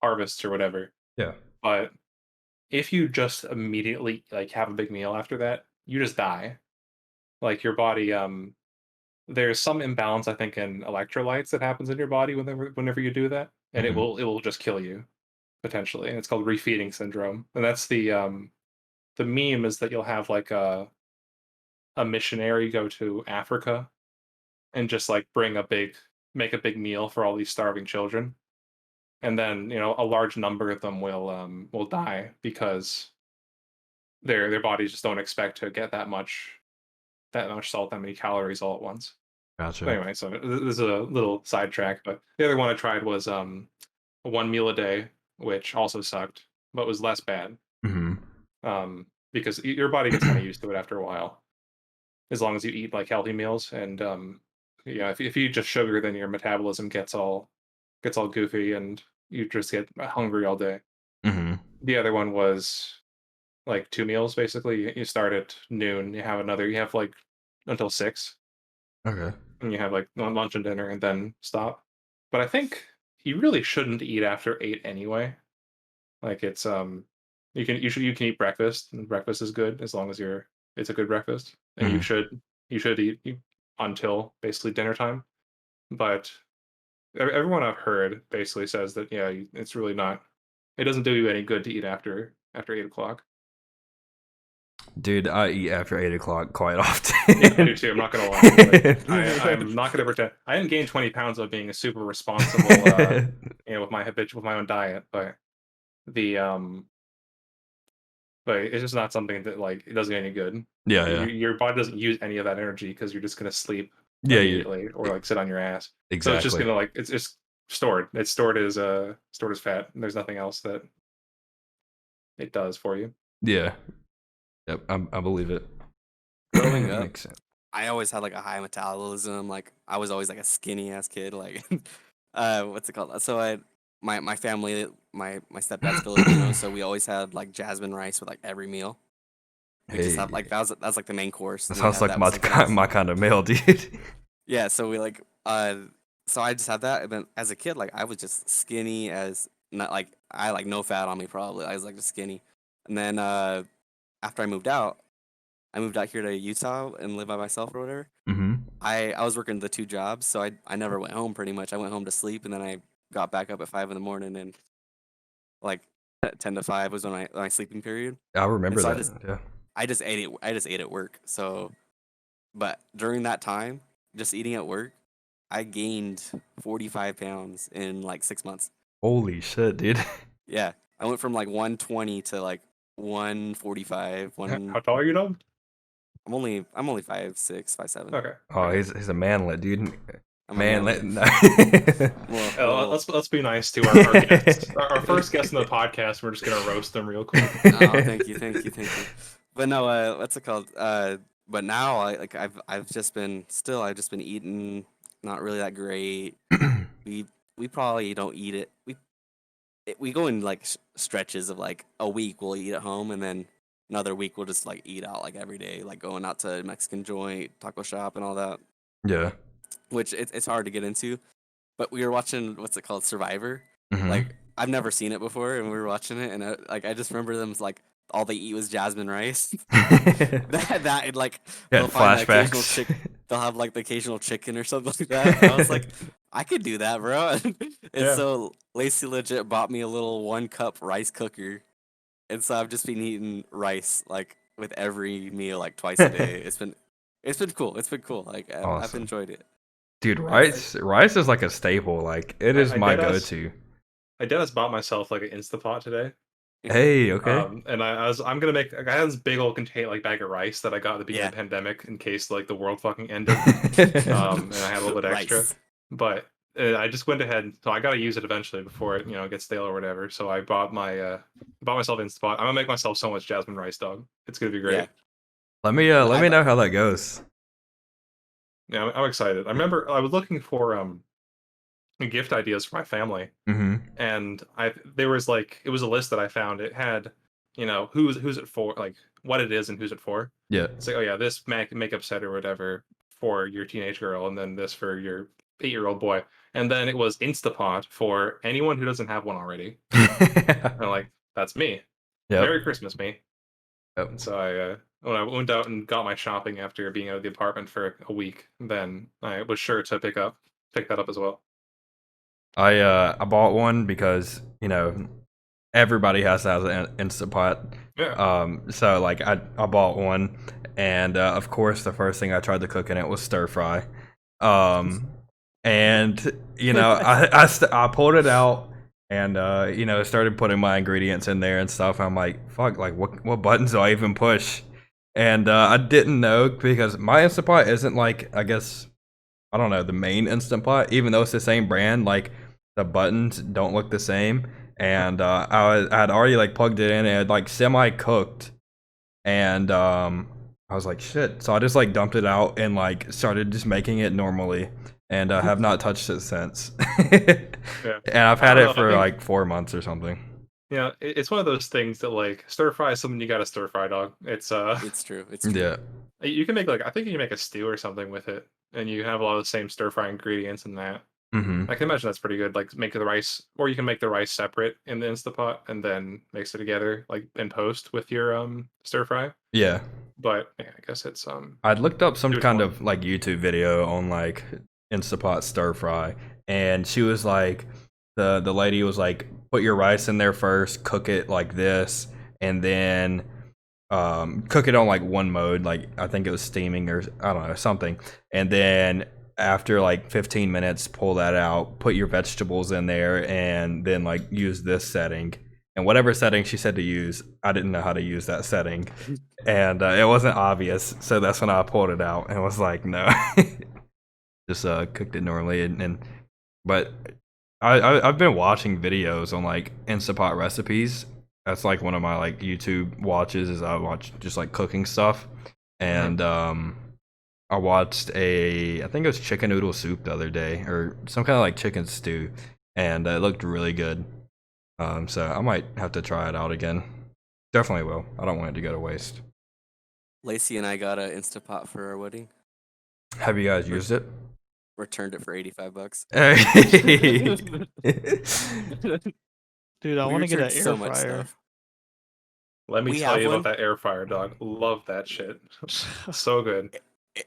harvests or whatever. Yeah. But if you just immediately like have a big meal after that, you just die. Like your body, there's some imbalance I think in electrolytes that happens in your body whenever you do that, and it will just kill you potentially. And it's called refeeding syndrome. And that's the meme is that you'll have like a missionary go to Africa and just like make a big meal for all these starving children. And then, a large number of them will die because their bodies just don't expect to get that much salt, that many calories all at once. Gotcha. But anyway, so this is a little sidetrack, but the other one I tried was 1 meal a day, which also sucked, but was less bad. Because your body gets kind of used to it after a while, as long as you eat like healthy meals. And if you eat just sugar, then your metabolism gets all goofy, and you just get hungry all day. The other one was like 2 meals basically. You start at noon, you have like until 6. Okay. And you have like lunch and dinner and then stop. But I think you really shouldn't eat after 8 anyway. Like it's you can eat breakfast, and breakfast is good as long as it's a good breakfast. And you should eat until basically dinner time. But everyone I've heard basically says that it's really not. It doesn't do you any good to eat after 8 o'clock. Dude, I eat after 8 o'clock quite often. Yeah, I do too. I'm not gonna lie. I'm not gonna pretend. I didn't gain 20 pounds of being a super responsible, with my own diet. But the but it's just not something that like it doesn't get any good. Yeah, yeah. Your body doesn't use any of that energy because you're just gonna sleep Yeah, immediately or like sit on your ass. exactly. So it's just gonna like it's just stored. It's stored as fat. And there's nothing else that it does for you. Yeah. Yep, I believe it. Growing up, Makes sense. I always had like a high metabolism. Like I was always like a skinny ass kid. Like, what's it called? So my family, my stepdad's Filipino, so we always had like jasmine rice with like every meal. We just have like that's like the main course. That and we sounds had like that with something else. my kind of meal, dude. Yeah, so we like so I just had that, and then as a kid, like I was just skinny as not like I like no fat on me probably. I was like just skinny, and then after I moved out here to Utah and lived by myself or whatever. Mm-hmm. I was working the 2 jobs, so I never went home pretty much. I went home to sleep, and then I got back up at 5 in the morning, and like 10 to 5 was my sleeping period. I remember so that. Yeah. I just ate at work. So, but during that time, just eating at work, I gained 45 pounds in like 6 months. Holy shit, dude. Yeah, I went from like 120 to like 145. How tall are you, Dom? I'm only 5'6", 5'7". Okay. Oh, he's a manlet, dude. I'm a Manlet. Well, let's be nice to our guests. Our first guest in the podcast. We're just gonna roast them real quick. oh, thank you. But no, what's it called? But now I've just been eating not really that great. we probably don't eat it. We go in like stretches of like a week we'll eat at home, and then another week we'll just like eat out like every day, like going out to Mexican joint, taco shop, and all that. Yeah. Which it's hard to get into. But we were watching what's it called, Survivor. Mhm. Like I've never seen it before, and we were watching it, and I just remember them like all they eat was jasmine rice. that and like Yeah, they'll find the occasional flashbacks. they'll have like the occasional chicken or something like that. I was like, I could do that, bro. And Yeah. so Lacey legit bought me a little 1-cup rice cooker, and so I've just been eating rice like with every meal like twice a day. It's been cool. It's been cool. Like I've Awesome. enjoyed it. Dude, rice is like a staple. Like it is my go-to. I just bought myself like an Instapot today. Hey, okay. And I'm gonna make. I had this big old bag of rice that I got at the beginning of the Yeah. pandemic in case like the world fucking ended. And I had a little bit extra, Rice. but I just went ahead. So I gotta use it eventually before it gets stale or whatever. So I bought myself Instapot. I'm gonna make myself so much jasmine rice, dog. It's gonna be great. Yeah. Let me know how that goes. Yeah, I'm excited. I remember I was looking for gift ideas for my family, Mm-hmm. and there was like it was a list that I found. It had who's it for, like what it is and who's it for. Yeah. It's like, oh yeah, this makeup set or whatever for your teenage girl, and then this for your 8-year-old boy, and then it was Instapot for anyone who doesn't have one already. And I'm like, that's me. Yep. Merry Christmas, me. Yep. And so when I went out and got my shopping after being out of the apartment for a week, then I was sure to pick that up as well. I bought one because everybody has to have an Instapot. Yeah. So like I bought one, and of course the first thing I tried to cook in it was stir fry. And I pulled it out and started putting my ingredients in there and stuff. I'm like, fuck, like what buttons do I even push? And I didn't know because my Instapot isn't like, I guess, I don't know, the main Instant Pot, even though it's the same brand, like the buttons don't look the same. And I had already like plugged it in and it had like semi-cooked. And I was like, shit. So I just like dumped it out and like started just making it normally. And I have not touched it since. Yeah. And I've had it for like 4 months or something. Yeah, it's one of those things that like stir fry is something you gotta stir fry, dog. It's true. It's true. Yeah. You can make I think you can make a stew or something with it, and you have a lot of the same stir fry ingredients in that. Mm-hmm. I can imagine that's pretty good. Like make the rice, or you can make the rice separate in the Instapot and then mix it together like in post with your stir fry. Yeah. But yeah, I guess it's I'd looked up some Which kind one? of like YouTube video on like Instapot stir fry, and she was like, the lady was like, put your rice in there first, cook it like this, and then cook it on like one mode, like I think it was steaming or I don't know, something, and then after like 15 minutes pull that out, put your vegetables in there, and then like use this setting, and whatever setting she said to use, I didn't know how to use that setting, and it wasn't obvious. So that's when I pulled it out and was like, no, just cooked it normally. But I've been watching videos on like Instapot recipes. That's like one of my like YouTube watches. Is I watch just like cooking stuff, and I watched I think it was chicken noodle soup the other day, or some kind of like chicken stew, and it looked really good. So I might have to try it out again. Definitely will. I don't want it to go to waste. Lacey and I got an Instapot for our wedding. Have you guys used it? Returned it for $85. Dude, I We want to get an returned air so much fryer. stuff. Let me We tell have you one. about that air fryer, dog. Love that shit. So good.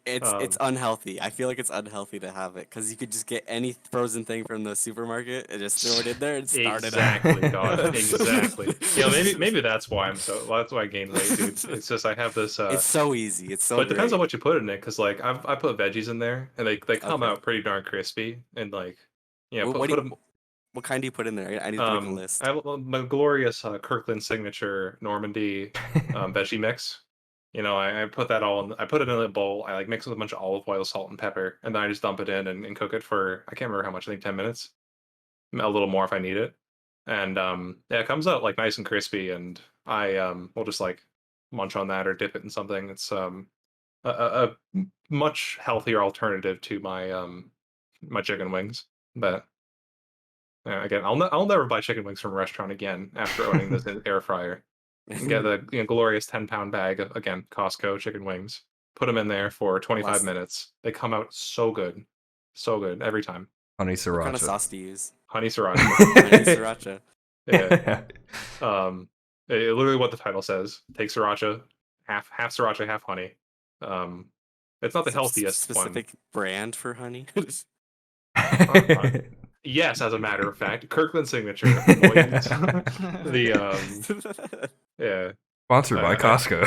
It's unhealthy. I feel like it's unhealthy to have it because you could just get any frozen thing from the supermarket and just throw it in there and start Exactly, it dog. up. Exactly. Maybe that's why that's why I gained weight, dude. It's just I have this. It's so easy. It's so. But it depends on great. what you put in it, because like I put veggies in there, and they come Okay. out pretty darn crispy, and like What kind do you put in there? I need to make a list. I have my glorious Kirkland signature Normandy veggie mix. I put that all in. I put it in a bowl. I like mix it with a bunch of olive oil, salt, and pepper, and then I just dump it in and cook it for I can't remember how much. I think 10 minutes, a little more if I need it. And yeah, it comes out like nice and crispy, and I will just like munch on that or dip it in something. It's a much healthier alternative to my my chicken wings. But again, I'll never buy chicken wings from a restaurant again after owning this air fryer. And get the glorious 10-pound bag of, again, Costco chicken wings. Put them in there for 25 minutes. They come out so good every time. Honey sriracha. What kind of sauce do you use? Honey sriracha. Honey sriracha. Yeah. Literally what the title says. Take sriracha, half sriracha, half honey. It's not the healthiest specific brand for honey. Yes, as a matter of fact, Kirkland signature. Yeah. Sponsored by Costco.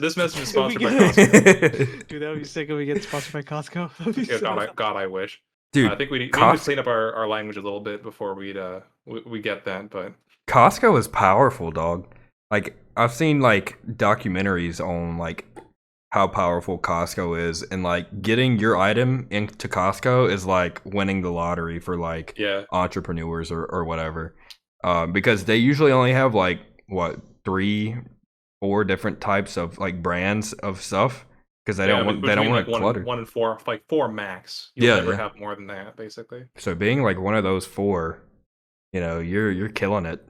This message is sponsored by Costco. Dude, that would be sick if we get sponsored by Costco. That'd be so God, I wish. Dude, I think we need to clean up our language a little bit before we get that. But Costco is powerful, dog. Like I've seen like documentaries on like how powerful Costco is, and like getting your item into Costco is like winning the lottery for like entrepreneurs or whatever, because they usually only have like what 3-4 different types of like brands of stuff, because they don't want like clutter. 1 and 4, like 4 max. You'll never have more than that, basically. So being like one of those 4, you're killing it.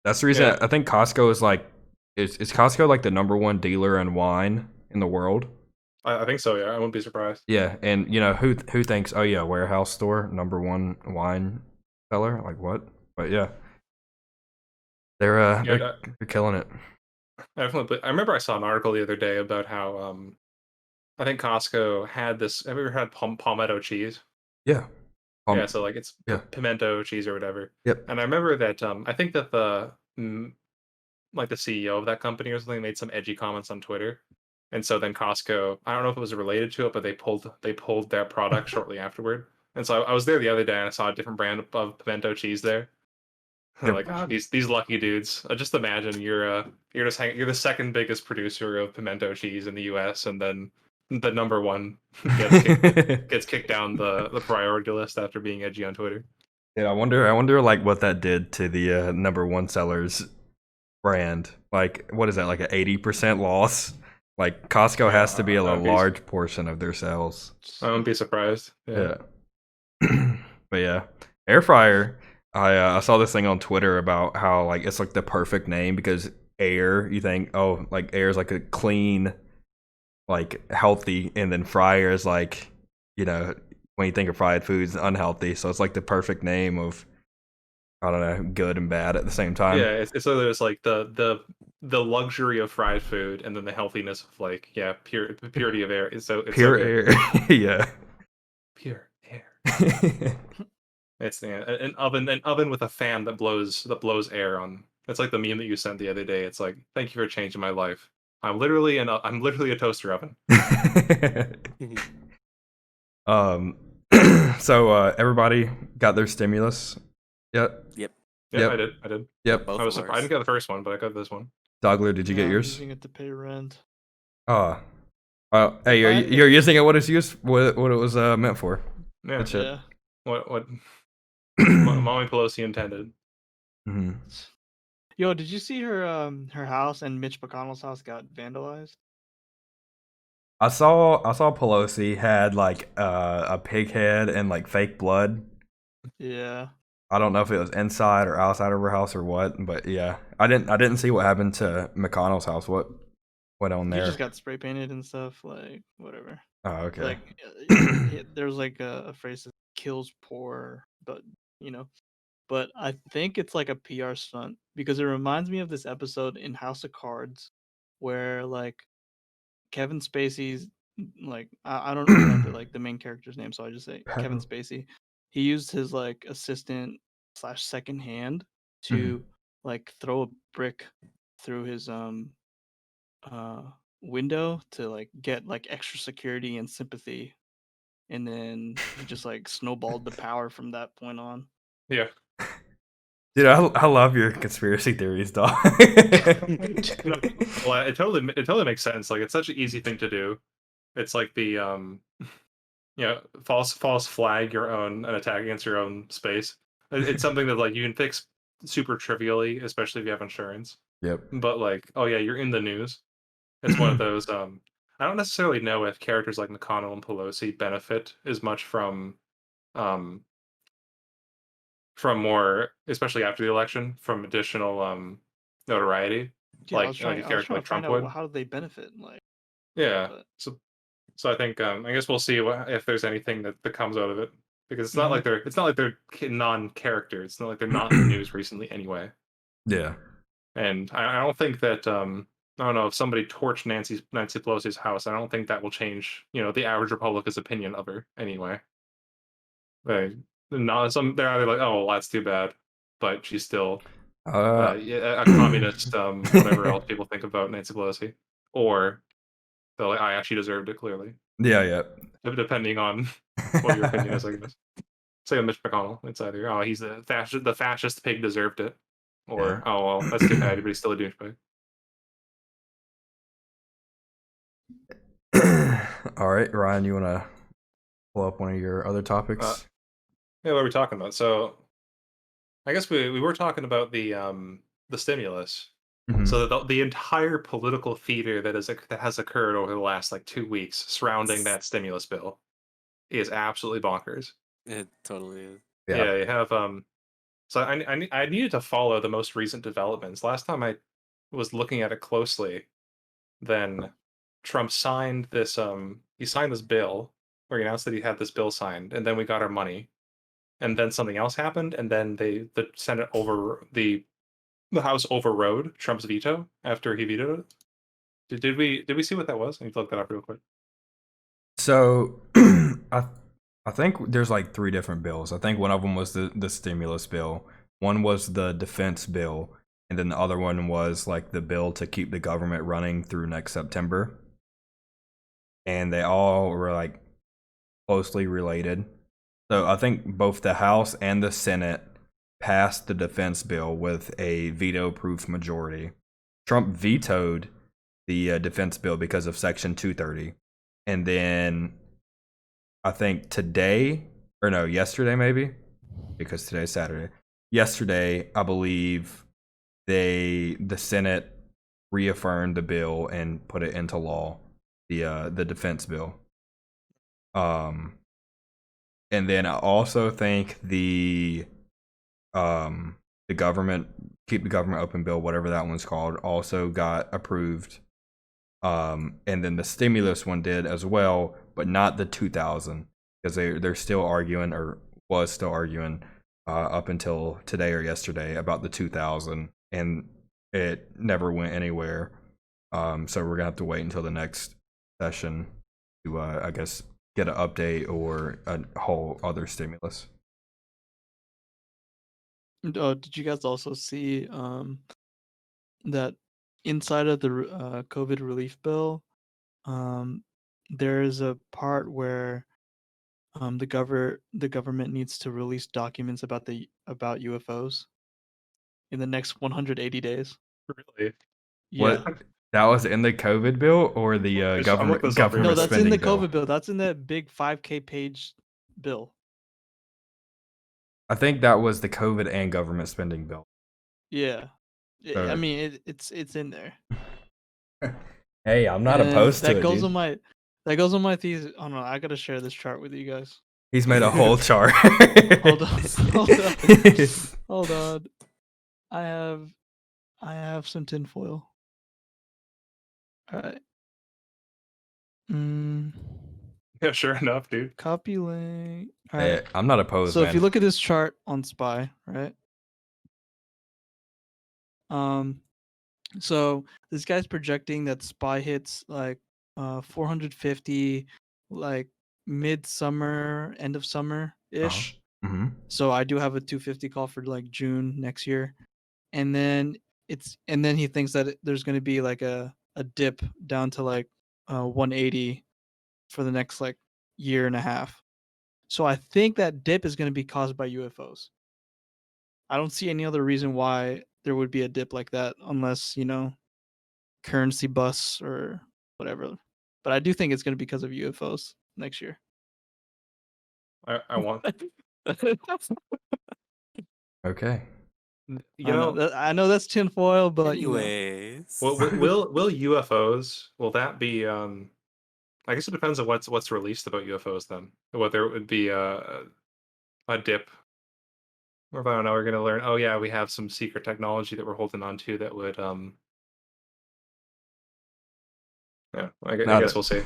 That's the reason I think Costco is like is Costco like the #1 dealer in wine in the world? I think so. Yeah, I wouldn't be surprised. Yeah, and who thinks, oh yeah, warehouse store, #1 wine seller? Like what? But yeah, they're killing it. Definitely. I remember I saw an article the other day about how I think Costco had this. Have you ever had palmetto cheese? Yeah. So like it's pimento cheese or whatever. Yep. And I remember that I think that the like the CEO of that company or something made some edgy comments on Twitter. And so then Costco, I don't know if it was related to it, but they pulled their product shortly afterward. And so I was there the other day and I saw a different brand of pimento cheese there. Yep. Like, these lucky dudes. Just imagine you're the second biggest producer of pimento cheese in the U.S. and then the #1 gets kicked down the priority list after being edgy on Twitter. Yeah, I wonder like what that did to the #1 sellers brand. Like, what is that? Like an 80% loss? Like Costco has to be a large portion of their sales. I wouldn't be surprised. Yeah. But yeah, air fryer. I saw this thing on Twitter about how like it's like the perfect name, because air, you think, oh, like air is like a clean, like healthy, and then fryer is like, when you think of fried foods, unhealthy. So it's like the perfect name of, I don't know, good and bad at the same time. Yeah, it's so there's like the luxury of fried food, and then the healthiness of like purity of air. It's pure air. Yeah. Pure air. It's an oven with a fan that blows air on. It's like the meme that you sent the other day. It's like, thank you for changing my life. I'm literally a toaster oven. So everybody got their stimulus yet? Yep. Yeah, Yep. I did. I did. Yep. Both I of didn't ours. get the first one, but I got this one. Dogler, did you get I'm yours? using it to pay rent. Oh. Hey, you're using it what it's used what it was meant for. Yeah. Good shit. Yeah. What Mommy Pelosi intended. Hmm. Yo, did you see her house and Mitch McConnell's house got vandalized? I saw Pelosi had like a pig head and like fake blood. Yeah. I don't know if it was inside or outside of her house or what, but yeah, I didn't see what happened to McConnell's house. What went on He there? just got spray painted and stuff, like whatever. Oh, okay. Like there's like a phrase that kills poor, but you know. But I think it's like a PR stunt because it reminds me of this episode in House of Cards where like Kevin Spacey's like I don't remember like the main character's name, so I just say Kevin Spacey. He used his like assistant slash second hand to like throw a brick through his uh window to like get like extra security and sympathy, and then he just like snowballed the power from that point on. Yeah. Dude, I love your conspiracy theories, dog. No, well, it totally makes sense. Like it's such an easy thing to do. It's like the false flag your own an attack against your own space. It's something that like you can fix super trivially, especially if you have insurance. Yep. But like, oh yeah, you're in the news. It's one of those. I don't necessarily know if characters like McConnell and Pelosi benefit as much um from more, especially after the election, from additional notoriety, Yeah, like a I was character trying like to find Trump out would. how do they benefit, like, Yeah. but So I think I guess we'll see if there's anything that comes out of it, because it's not Mhm. like they're non-characters. It's not like they're not in the news recently anyway. Yeah. And I don't think that I don't know if somebody torched Nancy Pelosi's house. I don't think that will change the average Republican's opinion of her anyway. Like, not some they're either like, oh well, that's too bad, but she's still a communist, whatever else people think about Nancy Pelosi, or they're like, she deserved it clearly. Yeah, yeah. Depending on what your opinion is, I guess. Say on Mitch McConnell, it's either he's the fascist pig deserved it, or Yeah. oh well, that's too bad, but he's still a douchebag. All right, Ryan, you want to pull up one of your other topics? Yeah, what are we talking about? So, I guess we were talking about the stimulus. Mhm. So the entire political theater that has occurred over the last like 2 weeks surrounding that stimulus bill is absolutely bonkers. It totally is. Yeah, you have So I needed to follow the most recent developments. Last time I was looking at it closely, then Trump signed this he signed this bill, or he announced that he had this bill signed, and then we got our money. And then something else happened, and then the Senate the House overrode Trump's veto after he vetoed it. Did we see what that was? I need to look that up real quick. So I think there's like 3 different bills. I think one of them was the stimulus bill. One was the defense bill, and then the other one was like the bill to keep the government running through next September. And they all were like closely related. So I think both the House and the Senate passed the defense bill with a veto-proof majority. Trump vetoed the defense bill because of Section 230. And then I think yesterday maybe, because today's Saturday. Yesterday, I believe the Senate reaffirmed the bill and put it into law, the defense bill. And then I also think the government keep the government open bill, whatever that one's called, also got approved. And then the stimulus one did as well, but not the 2000, because they're still arguing, or was still arguing up until today or yesterday about the 2000, and it never went anywhere. So we're gonna have to wait until the next session to I guess get an update or a whole other stimulus. Did you guys also see that inside of the COVID relief bill, there's a part where the government needs to release documents about UFOs? in the next 180 days. Really? Yeah. What? That was in the COVID bill or the I'm looking government this up for you. No, government that's in the spending bill? COVID bill. That's in that big 5K page bill. I think that was the COVID and government spending bill. Yeah. So- I mean, it's in there. Hey, I'm not And opposed to that it, goes dude. on my thesis. Oh no, I gotta share this chart with you guys. He's made a whole chart. Hold on. Hold on. I have some tinfoil. All right. Yeah, sure enough, dude. Copy link. All Hey, right. I'm not opposed, So man. if you look at this chart on SPY, right? So this guy's projecting that SPY hits like 450 like midsummer, end of summer ish. Mm-hmm. So I do have a 250 call for like June next year. And then he thinks that there's going to be like a dip down to like 180 for the next like year and a half. So I think that dip is going to be caused by UFOs. I don't see any other reason why there would be a dip like that unless, currency busts or whatever. But I do think it's going to be because of UFOs next year. I want. Okay. I know that's tinfoil, but Anyways, will UFOs? Will that be? I guess it depends on what's released about UFOs. Then whether it would be a dip, or if I don't know, we're gonna learn. Oh yeah, we have some secret technology that we're holding on to that would Yeah, I guess we'll see.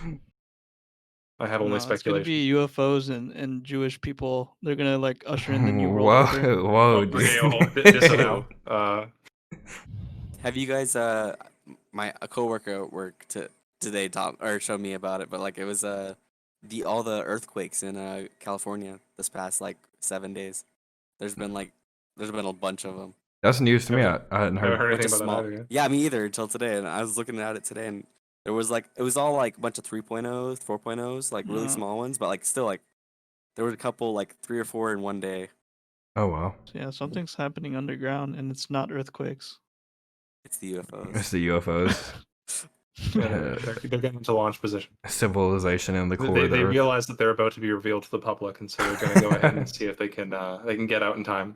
I have only It's going to speculation. be UFOs and Jewish people. They're going to like usher in the new world Whoa, order. whoa, Okay, disavow. have you guys a coworker at work today showed me about it, but like it was all the earthquakes in California this past like 7 days. There's been a bunch of them. That's news to me. I hadn't Never heard. heard Bunch anything of about small, that either. yeah, me either until today. And I was looking at it today, and there was like it was all like a bunch of 3.0s, 4.0s, like really Yeah. small ones, but like still like there were a couple like 3 or 4 in one day. Oh wow, So, yeah, something's happening underground and it's not earthquakes. It's the UFOs. it's the UFOs. Yeah, they're getting into launch position. Civilization in the core They of the earth. realize that they're about to be revealed to the public, and so they're going to go ahead and see if they can get out in time.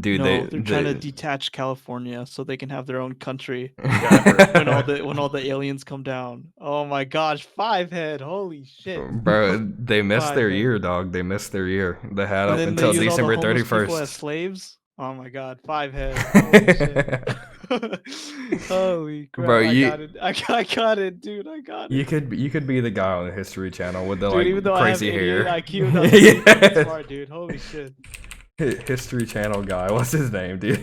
Dude, They're trying to detach California so they can have their own country Yeah, when all the aliens come down. Oh my gosh, 5-head! Holy shit! Bro, they missed their Fine, year, dog. They missed their year. They had And up then until they use all December the homeless people 31st. as slaves. Oh my god, 5-head! Holy shit! Holy crap! Bro, I got it! I got it, dude! I got it. You could be the guy on the History Channel with the Dude, even like though crazy I have hair. 88 IQ, that's Yeah. smart, dude. Holy shit! History Channel guy. What's his name, dude?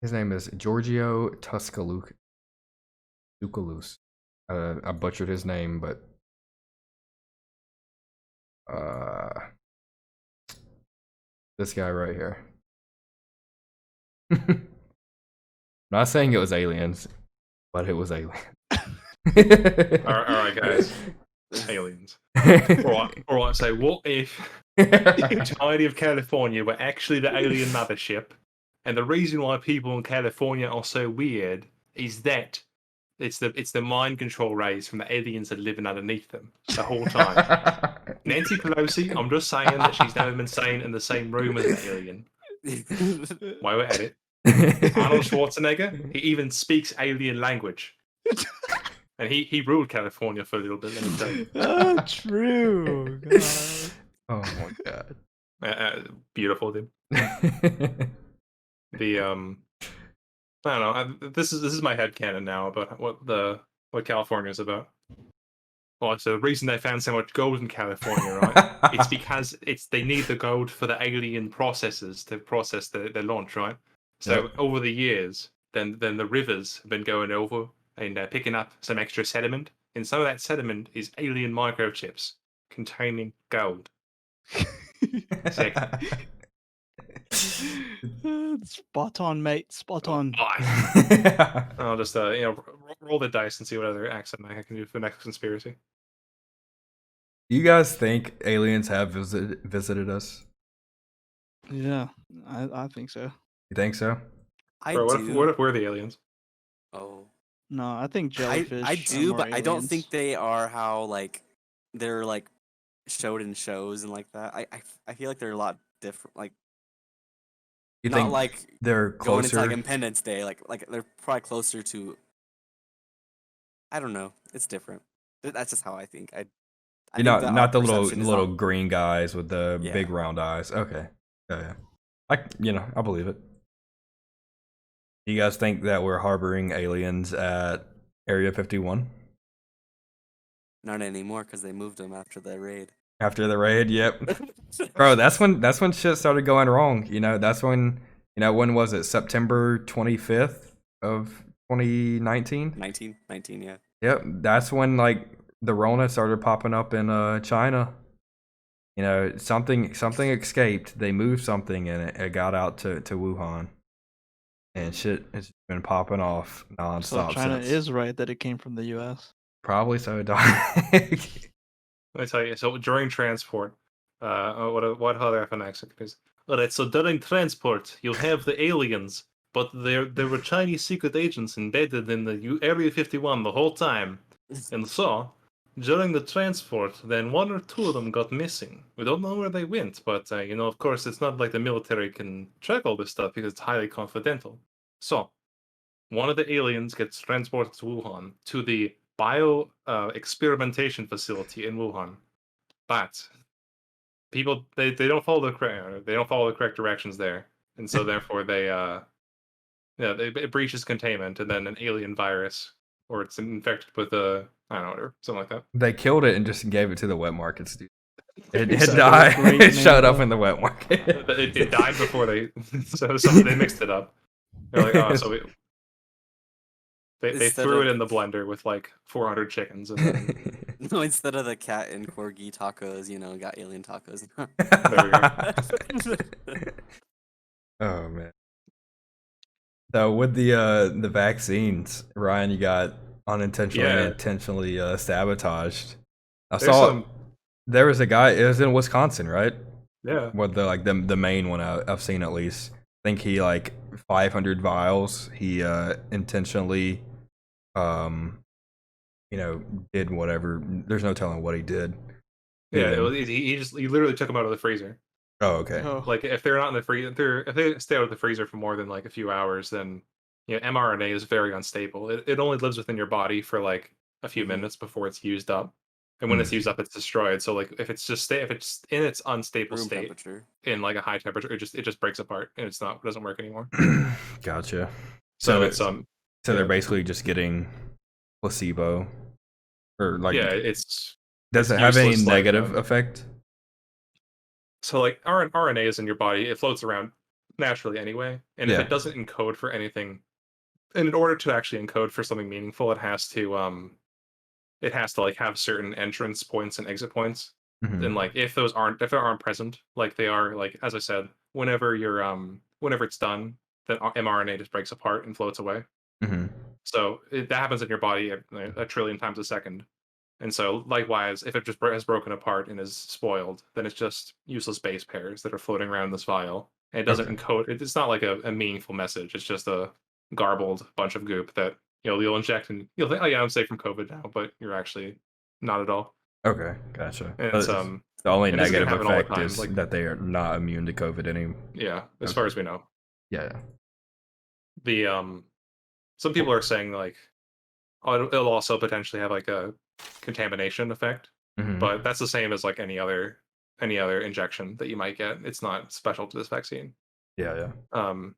His name is Giorgio Tuscaloosa. I butchered his name, but this guy right here. Not saying it was aliens, but it was aliens. all right, guys. Aliens. All right. So, what if the entirety of California were actually the alien mothership, and the reason why people in California are so weird is that it's the mind control rays from the aliens that are living underneath them the whole time. Nancy Pelosi, I'm just saying that she's never been seen in the same room as an alien. While we're at it, Arnold Schwarzenegger, he even speaks alien language. And he ruled California for a little bit, let me tell you. Oh, true. God. Oh my god. Beautiful, dude. The I don't know. This is my headcanon now about what California is about. Well, so the reason they found so much gold in California, right? It's because they need the gold for the alien processes to process their launch, right? So over the years, then the rivers have been going over and picking up some extra sediment, and some of that sediment is alien microchips containing gold. Sick. Spot on, mate. Spot on. I'll just roll the dice and see what other accent I can do for the next conspiracy. Do you guys think aliens have visited us? Yeah, I think so. You think so? I Bro, do. what if we're the aliens? Oh, No, I think I jellyfish are do, more but I don't aliens. think they are how like they're like showed in shows and like that. I feel like they're a lot different. Like You not think like they're going into like closer? Independence Day. Like they're probably closer to. I don't know. It's different. That's just how I think. I You're think not that our not the little perception is little not. green guys with the Yeah. big round eyes. Okay. Yeah. I believe it. You guys think that we're harboring aliens at Area 51? Not anymore because they moved them after the raid. After the raid? Yep. Bro, that's when shit started going wrong. That's when when was it? September 25th of 2019? 19, yeah. Yep, that's when like the Rona started popping up in China. Something escaped. They moved something and it got out to Wuhan. And shit has been popping off So nonstop China since. is right that it came from the U.S. Probably so, dog. Let me tell you. So during transport, what other FNX is? All right. So during transport, you have the aliens, but there were Chinese secret agents embedded in the Area 51 the whole time, and so during the transport, then one or two of them got missing. We don't know where they went, but of course, it's not like the military can track all this stuff because it's highly confidential. So one of the aliens gets transported to Wuhan to the bio experimentation facility in Wuhan. But people they don't follow the correct directions there, and so therefore it breaches containment, and then an alien virus or it's infected with a I don't know whatever, something like that. They killed it and just gave it to the wet markets, dude. It Exactly. died. Great It showed name, up though. in the wet market. It died before they so they mixed it up. They're like, oh, so they Instead threw it of in the blender with like 400 chickens, and then no, instead of the cat and corgi tacos, got alien tacos. there we go. Oh man. So with the vaccines, Ryan, you got unintentionally and Yeah, intentionally sabotaged. I there's saw some there was a guy. It was in Wisconsin, right? yeah. What the main one I've seen at least. I think he like 500 vials. He intentionally um did whatever. There's no telling what he did. Yeah, Even he literally took them out of the freezer. oh okay. Oh, Like if they're not in the freezer, if they stay out of the freezer for more than like a few hours, then mRNA is very unstable. It only lives within your body for like a few Mhm. minutes before it's used up, and when it's used up, it's destroyed. So like if it's in its unstable Room state temperature. in like a high temperature, it just breaks apart and it doesn't work anymore. Gotcha. So So it's so they're yeah basically just getting placebo or like yeah does it's it have any useless like negative effect? so like RNA is in your body, it floats around naturally anyway, and if Yeah. it doesn't encode for anything, and in order to actually encode for something meaningful, it has to like have certain entrance points and exit points, and Hmm. like if they aren't present, like they are, like as I said, whenever it's done, then mRNA just breaks apart and floats away. Hmm. So that happens in your body a trillion times a second. And so, likewise, if it just has broken apart and is spoiled, then it's just useless base pairs that are floating around this vial. And it doesn't Okay. encode. It's not like a meaningful message. It's just a garbled bunch of goop that you'll inject and you'll think, oh yeah, I'm safe from COVID now, but you're actually not at all. Okay. Gotcha. And But it's the only and this is gonna negative happen all the effect time. is Like that they are not immune to COVID anymore. yeah, as Okay. far as we know, Yeah. the some people are saying like, oh, it'll also potentially have like a contamination effect, Hmm. but that's the same as like any other injection that you might get. It's not special to this vaccine. Yeah. Yeah. Um,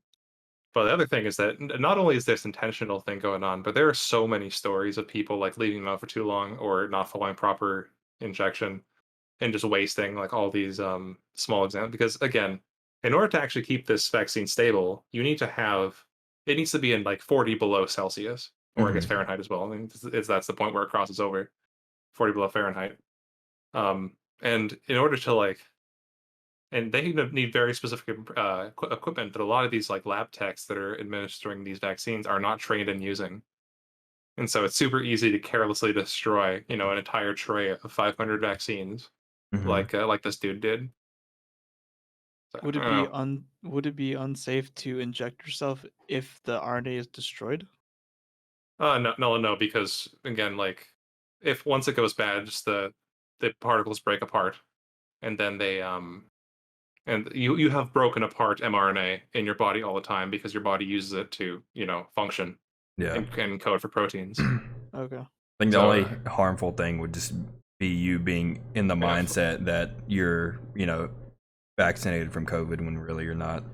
but the other thing is that not only is this intentional thing going on, but there are so many stories of people like leaving them out for too long or not following proper injection and just wasting like all these small examples. Because again, in order to actually keep this vaccine stable, it needs to be in like 40 below Celsius, or I guess Hmm. Fahrenheit as well. I mean, that's the point where it crosses over 40 below Fahrenheit. And in order to like, and they need very specific equipment that a lot of these like lab techs that are administering these vaccines are not trained in using. And so it's super easy to carelessly destroy, an entire tray of 500 vaccines, Hmm. like this dude did. So, Would I it don't be would it be unsafe to inject yourself if the RNA is destroyed? know. No, because again, like if once it goes bad, just the particles break apart, and then they and you have broken apart mRNA in your body all the time because your body uses it to function Yeah. and code for proteins. Okay. I think the So, only harmful thing would just be you being in the Yeah, mindset that you're, vaccinated from COVID when really you're not.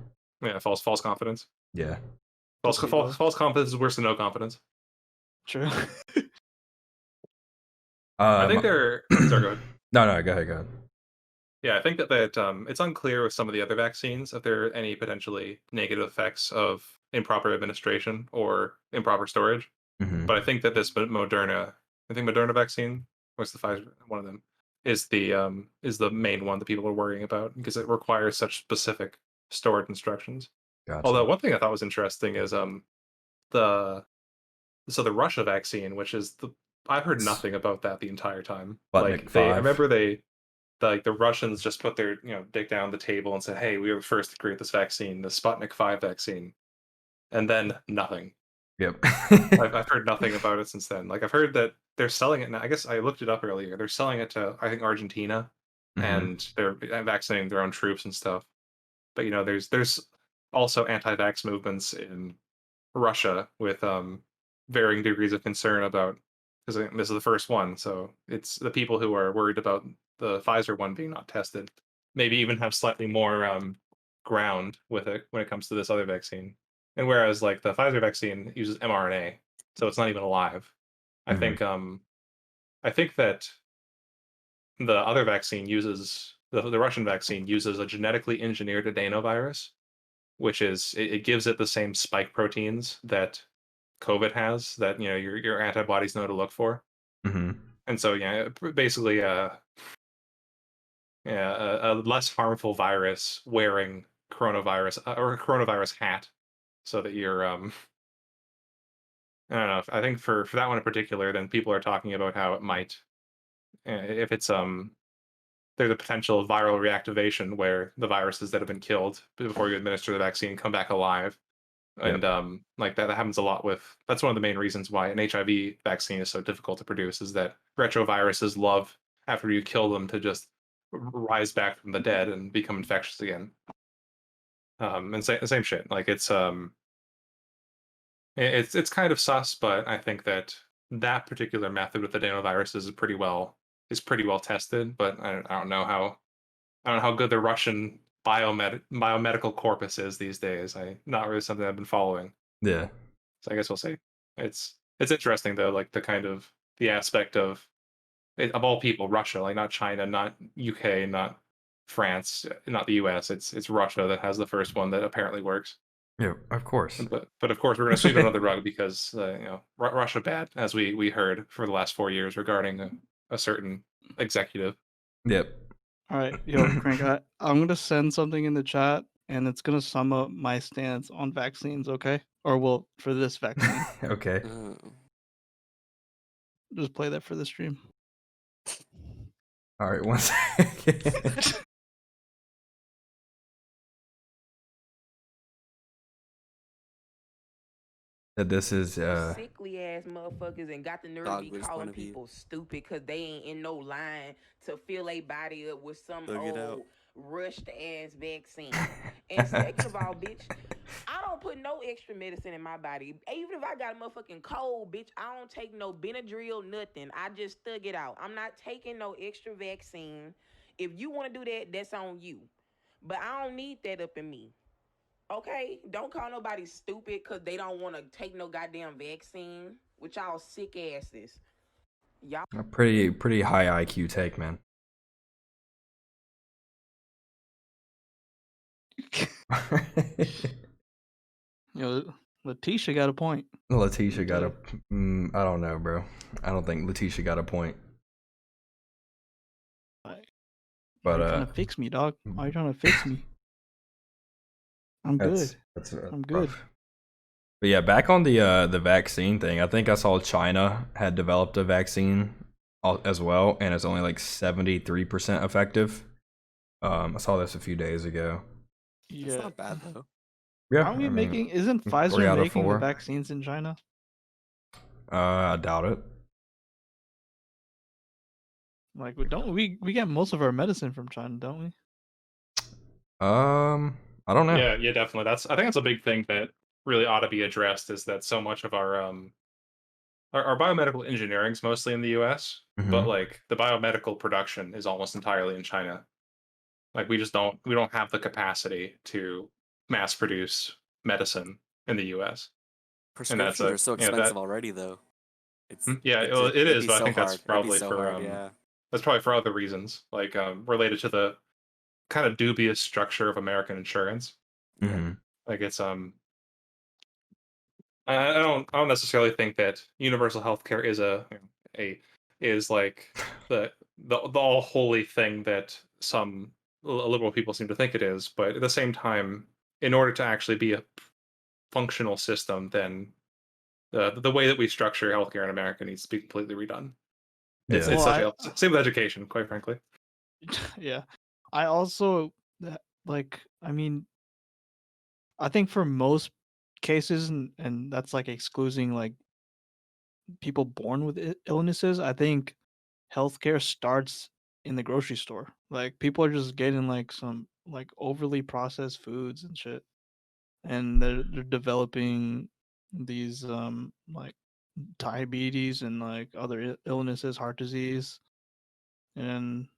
yeah, false confidence. Yeah. False, Could be false, both. false confidence is worse than no confidence. True. I think they're. Sorry, go ahead. No, go ahead. Yeah, I think that it's unclear with some of the other vaccines if there are any potentially negative effects of improper administration or improper storage. Mm-hmm. But I think that this Moderna, I think Moderna vaccine, what's the Pfizer, one of them, is the main one that people are worrying about because it requires such specific storage instructions. Gotcha. Although one thing I thought was interesting is the the Russia vaccine, which is I've heard nothing about that the entire time. Sputnik I 5. remember the Russians just put their dick down the table and said, "Hey, we were the first to create this vaccine, the Sputnik 5 vaccine," and then nothing. Yep. I've heard nothing about it since then. Like I've heard that they're selling it now. I guess I looked it up earlier. They're selling it to I think Argentina, and they're vaccinating their own troops and stuff. But there's also anti-vax movements in Russia with varying degrees of concern about because this is the first one, so it's the people who are worried about the Pfizer one being not tested, maybe even have slightly more ground with it when it comes to this other vaccine. And whereas like the Pfizer vaccine uses mRNA, so it's not even alive. I Mhm. think I think that the other vaccine uses the Russian vaccine uses a genetically engineered adenovirus, which is it gives it the same spike proteins that COVID has that your antibodies know to look for. Mm-hmm. And so basically a less harmful virus wearing coronavirus or a coronavirus hat so that you're I don't know. I think for that one in particular, then people are talking about how it might if it's there's a potential of viral reactivation where the viruses that have been killed before you administer the vaccine come back alive. And like that happens a lot with that's one of the main reasons why an HIV vaccine is so difficult to produce is that retroviruses love after you kill them to just rise back from the dead and become infectious again. And same shit. Like it's kind of sus, but I think that particular method with adenoviruses is pretty well tested. But I don't know how good the Russian biomedical corpus is these days. Not really something I've been following. Yeah. So I guess we'll see. It's interesting though, like the aspect of all people, Russia, like not China, not UK, not France, not the US. It's Russia that has the first one that apparently works. Yeah, of course. But of course we're going to sweep it under the rug because Russia bad, as we heard for the last 4 years regarding a certain executive. Yep. All right, yo, Crank, I'm gonna send something in the chat, and it's gonna sum up my stance on vaccines. Okay, or well, for this vaccine, Okay. just play that for the stream. All right, one second. That this is sickly ass motherfuckers and got the nerve to be calling people stupid because they ain't in no line to fill a body up with some old rushed ass vaccine. And second of all, bitch, I don't put no extra medicine in my body. Even if I got a motherfucking cold, bitch, I don't take no Benadryl, nothing. I just thug it out. I'm not taking no extra vaccine. If you want to do that, that's on you. But I don't need that up in me. Okay, don't call nobody stupid because they don't want to take no goddamn vaccine with y'all sick asses. Y'all a pretty high IQ take, man. Letitia got a point. Letitia got a. I don't know, bro. I don't think Letitia got a point. But trying to fix me, dog. Why are you trying to fix me? I'm good. I'm good. Rough. But yeah, back on the vaccine thing, I think I saw China had developed a vaccine as well, and it's only like 73% effective. I saw this a few days ago. It's Yeah. not bad though. Yeah, Aren't we I mean, making? Isn't 3 Pfizer out of making the 4. vaccines in China? I doubt it. Like, we get most of our medicine from China, don't we? I don't know. Yeah, definitely. I think that's a big thing that really ought to be addressed is that so much of our biomedical engineering is mostly in the US, but Mhm. like the biomedical production is almost entirely in China. Like we don't have the capacity to mass produce medicine in the US. And that's Prescriptions are so that expensive already, though. yeah, well, it It'd is, be but I so think hard. It'd be so hard. Yeah. that's probably for other reasons, like related to the kind of dubious structure of American insurance. Yeah. Mhm. Like it's I don't necessarily think that universal healthcare is a is like the all holy thing that some liberal people seem to think it is, but at the same time, in order to actually be a functional system, then the way that we structure healthcare in America needs to be completely redone. It's Yeah. Well, such a same with education, quite frankly. yeah. I also like. I mean, I think for most cases, and that's like excluding like people born with illnesses. I think healthcare starts in the grocery store. Like people are just getting like some like overly processed foods and shit, and they're developing these like diabetes and like other illnesses, heart disease, and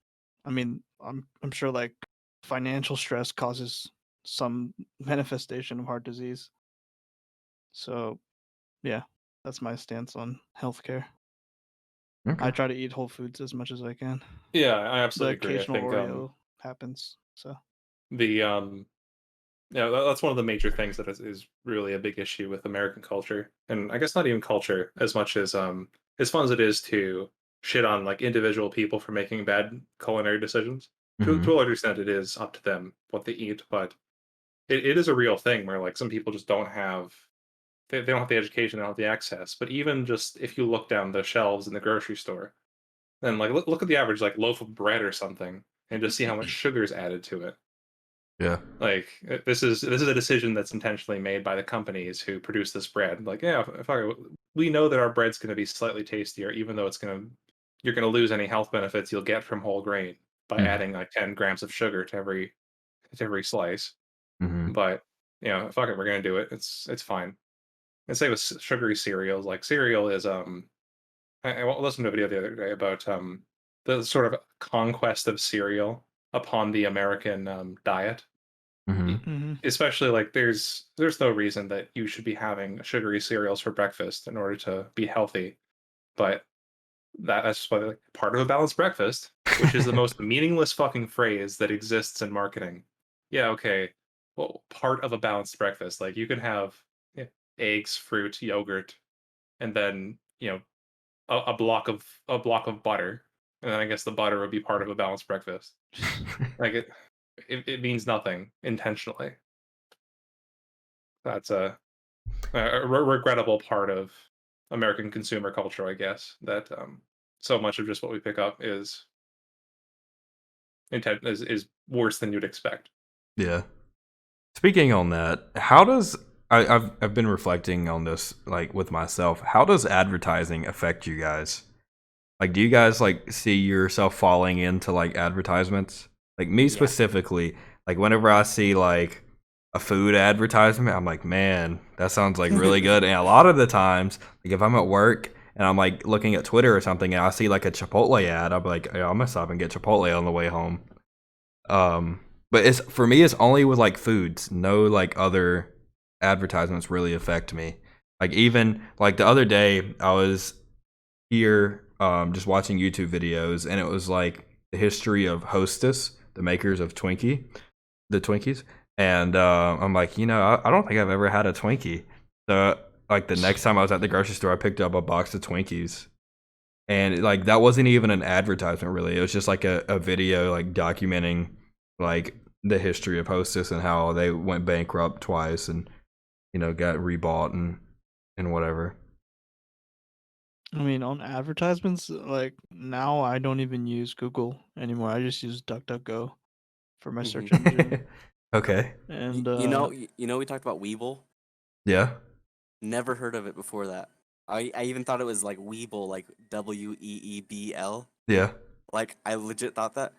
I mean I'm sure like financial stress causes some manifestation of heart disease. So yeah, that's my stance on healthcare. Okay. I try to eat whole foods as much as I can. Yeah, I The absolutely agree. I occasional think Oreo happens. So the yeah, that's one of the major things that is really a big issue with American culture, and I guess not even culture as much as fun as it is to shit on like individual people for making bad culinary decisions. To Mhm. a large extent, it is up to them what they eat, but it is a real thing where like some people just don't have they don't have the education, they don't have the access. But even just if you look down the shelves in the grocery store, then like look at the average like loaf of bread or something, and just see how much sugar is added to it. Yeah. Like this is a decision that's intentionally made by the companies who produce this bread. Like, yeah, we know that our bread's going to be slightly tastier, even though you're going to lose any health benefits you'll get from whole grain by Mhm. adding like 10 grams of sugar to every slice. Mhm. But fuck it, we're going to do it. It's fine. And say with sugary cereals, like cereal is I listened to a video the other day about the sort of conquest of cereal upon the American diet. Mhm. mm-hmm. Especially like there's no reason that you should be having sugary cereals for breakfast in order to be healthy, but that's just like part of a balanced breakfast, which is the most meaningless fucking phrase that exists in marketing. Yeah, okay, well, part of a balanced breakfast, like you can have yeah, eggs, fruit, yogurt, and then a block of butter, and then I guess the butter would be part of a balanced breakfast. Like it means nothing intentionally. That's a regrettable part of American consumer culture, I guess. That so much of just what we pick up is intent is worse than you'd expect. Yeah. Speaking on that, how does I've been reflecting on this like with myself. How does advertising affect you guys? Like, do you guys like see yourself falling into like advertisements? Like me Yeah. specifically, like whenever I see like a food advertisement, I'm like, man, that sounds like really good. And a lot of the times, like if I'm at work and I'm like looking at Twitter or something and I see like a Chipotle ad, I'll be like, yeah, I'm gonna stop and get Chipotle on the way home. But it's for me, it's only with like foods. No like other advertisements really affect me. Like even like the other day, I was here just watching YouTube videos, and it was like the history of Hostess, the makers of the Twinkies. And I'm like, I don't think I've ever had a Twinkie. So like the next time I was at the grocery store, I picked up a box of Twinkies. And like that wasn't even an advertisement really. It was just like a video like documenting like the history of Hostess and how they went bankrupt twice and got rebought and whatever. I mean, on advertisements, like now I don't even use Google anymore. I just use DuckDuckGo for my search engine. Okay. And we talked about Weeble. Yeah. Never heard of it before that. I even thought it was like Weeble, like Weebl. Yeah. Like I legit thought that.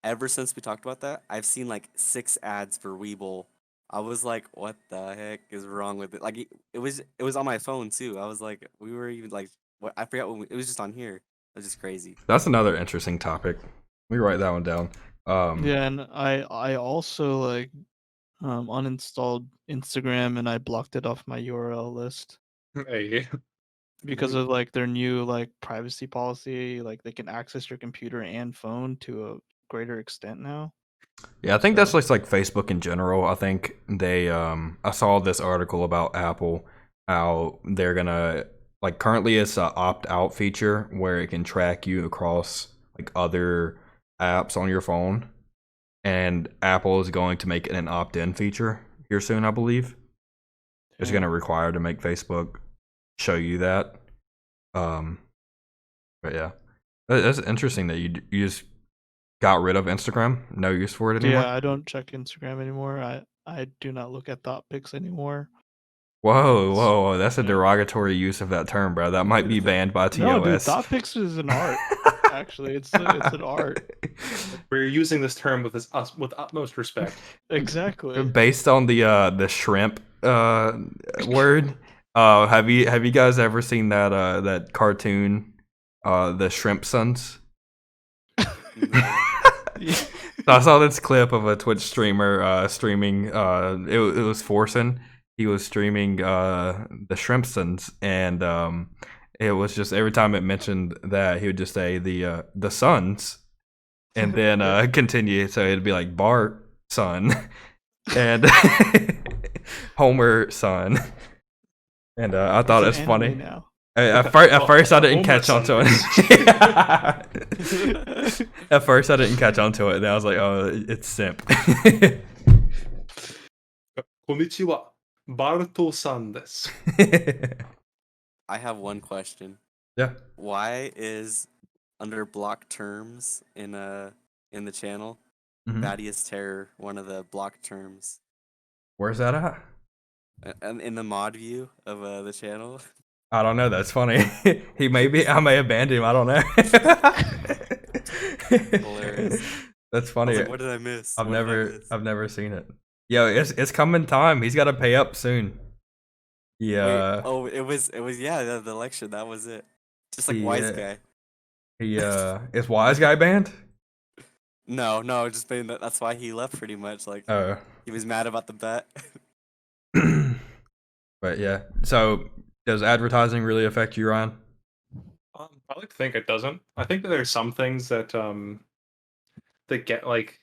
Ever since we talked about that, I've seen like 6 ads for Weeble. I was like, what the heck is wrong with it? Like it was on my phone too. I was like, we were even like, what? I forgot when it was just on here. It was just crazy. That's another interesting topic. We write that one down. yeah, and I also like uninstalled Instagram and I blocked it off my URL list Hey. because of like their new like privacy policy. Like they can access your computer and phone to a greater extent now. Yeah, I think So- that's just like Facebook in general. I think they I saw this article about Apple, how they're gonna like currently it's a opt out feature where it can track you across like other apps on your phone. And Apple is going to make it an opt in feature here soon, I believe. It's gonna require to make Facebook show you that. But yeah. That's interesting that you just got rid of Instagram. No use for it anymore. Yeah, I don't check Instagram anymore. I do not look at thought pics anymore. Whoa, that's a derogatory use of that term, bro. That might be banned by TOS. No, dude, thought pics is an art. Actually, it's an art. We're using this term with with utmost respect. Exactly. Based on the shrimp word. Have you guys ever seen that cartoon, the Shrimp Sons? So I saw this clip of a Twitch streamer streaming. It was Forsen. He was streaming the Shrimpsons, and it was just every time it mentioned that he would just say the Sons, and then continue. So it'd be like Bart son, and Homer son, and I thought it's funny. Now. At first, I didn't catch on to it. At first, I didn't catch on to it. Then I was like, "Oh, it's simp." Konnichiwa, Barto-san desu. I have one question. Yeah. Why is under block terms in the channel, Thaddeus Terror one of the block terms? Where's that at? And in the mod view of the channel. I don't know. That's funny. I may have banned him. I don't know. Hilarious. That's funny. Like, what did I miss? I've never seen it. Yo, it's coming time. He's got to pay up soon. Yeah. Wait, oh, it was the election. That was it. Just like Wise Guy. Is Wise Guy banned? No, just saying that's why he left pretty much. Like he was mad about the bet. But yeah. So does advertising really affect you, Ryan? I like to think it doesn't. I think that there's some things that that get like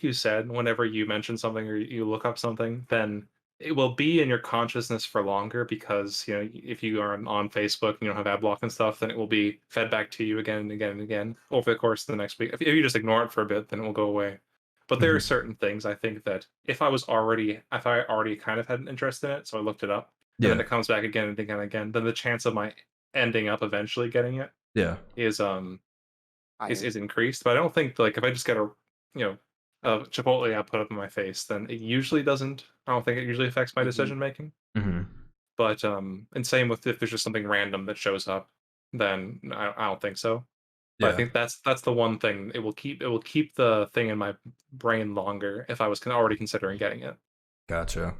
you said, whenever you mention something or you look up something, then it will be in your consciousness for longer because if you are on Facebook and you don't have ad block and stuff, then it will be fed back to you again and again and again over the course of the next week. If you just ignore it for a bit, then it will go away. But there are certain things I think that if I already kind of had an interest in it, so I looked it up, and then it comes back again and again and again, then the chance of my ending up eventually getting it is increased. But I don't think like if I just get a Chipotle I put up in my face, then it usually doesn't. I don't think it usually affects my decision making. But and same with if there's just something random that shows up, then I don't think so. But I think that's the one thing it will keep the thing in my brain longer if I was already considering getting it. Gotcha.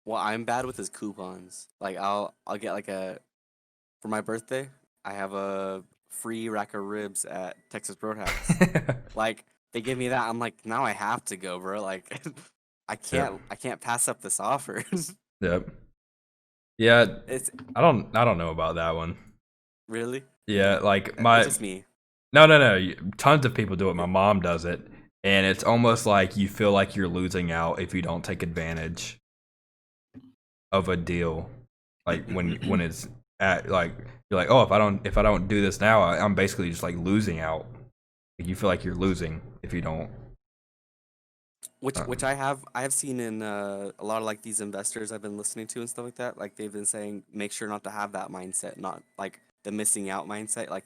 Well, I'm bad with his coupons. Like I'll get like for my birthday, I have a free rack of ribs at Texas Roadhouse. Like they give me that, I'm like, now I have to go, bro. Like I can't pass up this offer. Yep. Yeah, I don't know about that one. Really? Yeah, like It's just me. No. Tons of people do it. My mom does it, and it's almost like you feel like you're losing out if you don't take advantage of a deal. Like when it's at like you're like, oh, if I don't do this now, I'm basically just like losing out. Like, you feel like you're losing if you don't. Which I have seen in a lot of like these investors I've been listening to and stuff like that. Like they've been saying, make sure not to have that mindset, not like the missing out mindset. Like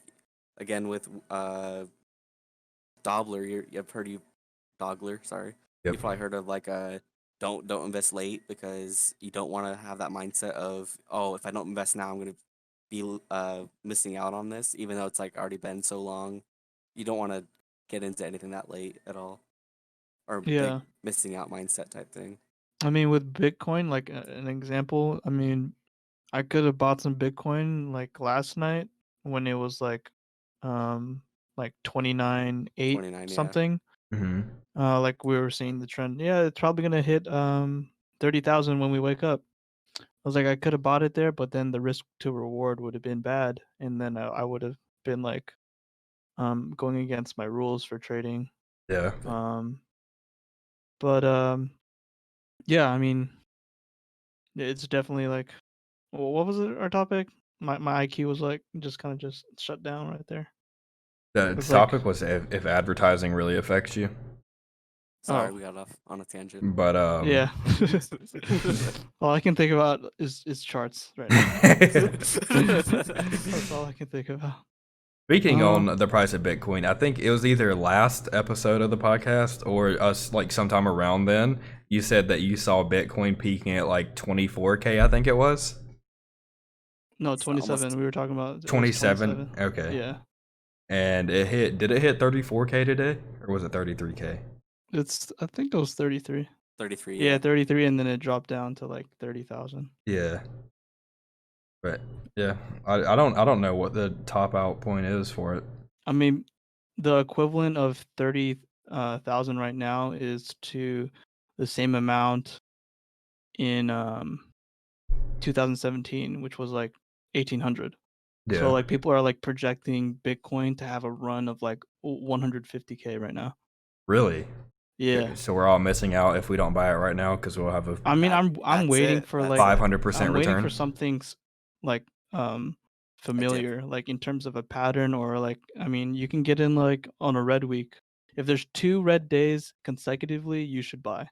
again with Dobler, I've heard you Dogler, sorry. You probably heard of like don't invest late, because you don't want to have that mindset of, oh, if I don't invest now, I'm gonna be missing out on this, even though it's like already been so long. You don't want to get into anything that late at all, or big Yeah. missing out mindset type thing. I mean, with Bitcoin, like an example, I mean, I could have bought some Bitcoin like last night when it was like 29.8 29, yeah. something. Mm-hmm. Like we were seeing the trend. Yeah, it's probably gonna hit 30,000 when we wake up. I was like, I could have bought it there, but then the risk to reward would have been bad, and then I would have been like going against my rules for trading. Yeah. But yeah, I mean, it's definitely like, what was it? Our topic? My IQ was like just kind of just shut down right there. The It's topic like, was if advertising really affects you. Sorry, oh we got off on a tangent. But yeah. All I can think about is charts right now. That's all I can think about. Speaking on the price of Bitcoin, I think it was either last episode of the podcast or us like sometime around then. You said that you saw Bitcoin peaking at like 24K, I think it was. No, It's 27. almost We were talking about it was 27. Okay. Yeah. And did it hit 34K today? Or was it 33K? I think it was 33. 33. Yeah, 33, and then it dropped down to like 30,000. Yeah. But yeah, I don't know what the top out point is for it. I mean, the equivalent of 30,000 right now is to the same amount in 2017, which was like 1,800. Yeah. So like people are like projecting Bitcoin to have a run of like 150K right now. Really? Yeah. So we're all missing out if we don't buy it right now because we'll have a. I mean, I'm that's waiting it. for That's like 500% I'm waiting return. for something like familiar, like in terms of a pattern, or like, I mean, you can get in like on a red week. If there's 2 red days consecutively, you should buy.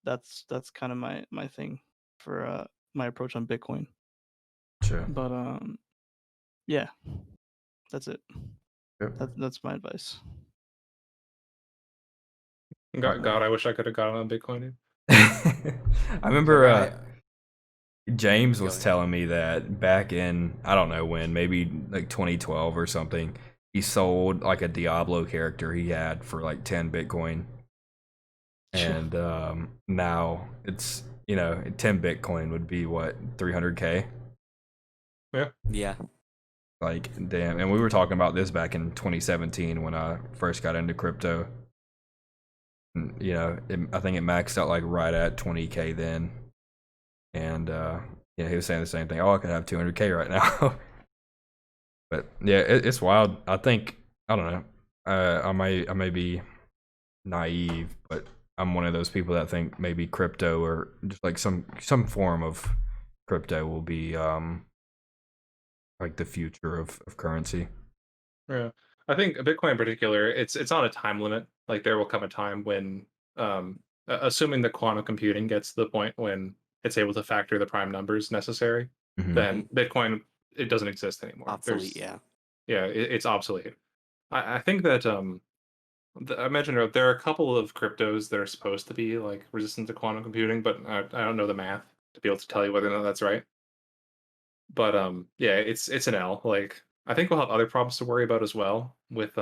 That's kind of my thing for my approach on Bitcoin. Sure. But yeah, that's it. Yep. That's my advice. God, I wish I could have gotten on Bitcoin. I remember James Go was ahead. telling me that back in, I don't know when, maybe like 2012 or something, he sold like a Diablo character he had for like 10 Bitcoin. And now it's, 10 Bitcoin would be what, 300K? Yeah. Like, damn. And we were talking about this back in 2017 when I first got into crypto. And, I think it maxed out like right at 20K then. And he was saying the same thing. Oh, I could have 200K right now. But yeah, it's wild. I think, I don't know. I may be naive, but I'm one of those people that think maybe crypto or just like some form of crypto will be like the future of currency. Yeah, I think Bitcoin in particular, it's on a time limit. Like there will come a time when, assuming that quantum computing gets to the point when it's able to factor the prime numbers necessary, Mhm. then Bitcoin, it doesn't exist anymore. Obsolete. Yeah. It's obsolete. I think that I mentioned earlier, there are a couple of cryptos that are supposed to be like resistant to quantum computing, but I don't know the math to be able to tell you whether or not that's right. But yeah, it's an L. Like I think we'll have other problems to worry about as well, with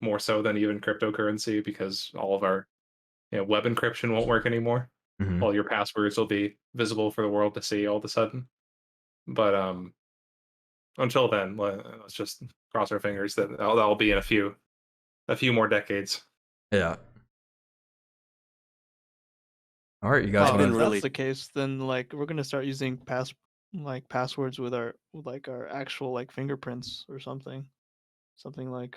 more so than even cryptocurrency, because all of our web encryption won't work anymore. Mhm. All your passwords will be visible for the world to see all of a sudden. But until then, let's just cross our fingers that that'll be in a few more decades. Yeah. All right, you guys If want to. that's the case, then like we're gonna start using passwords with our actual like fingerprints or something like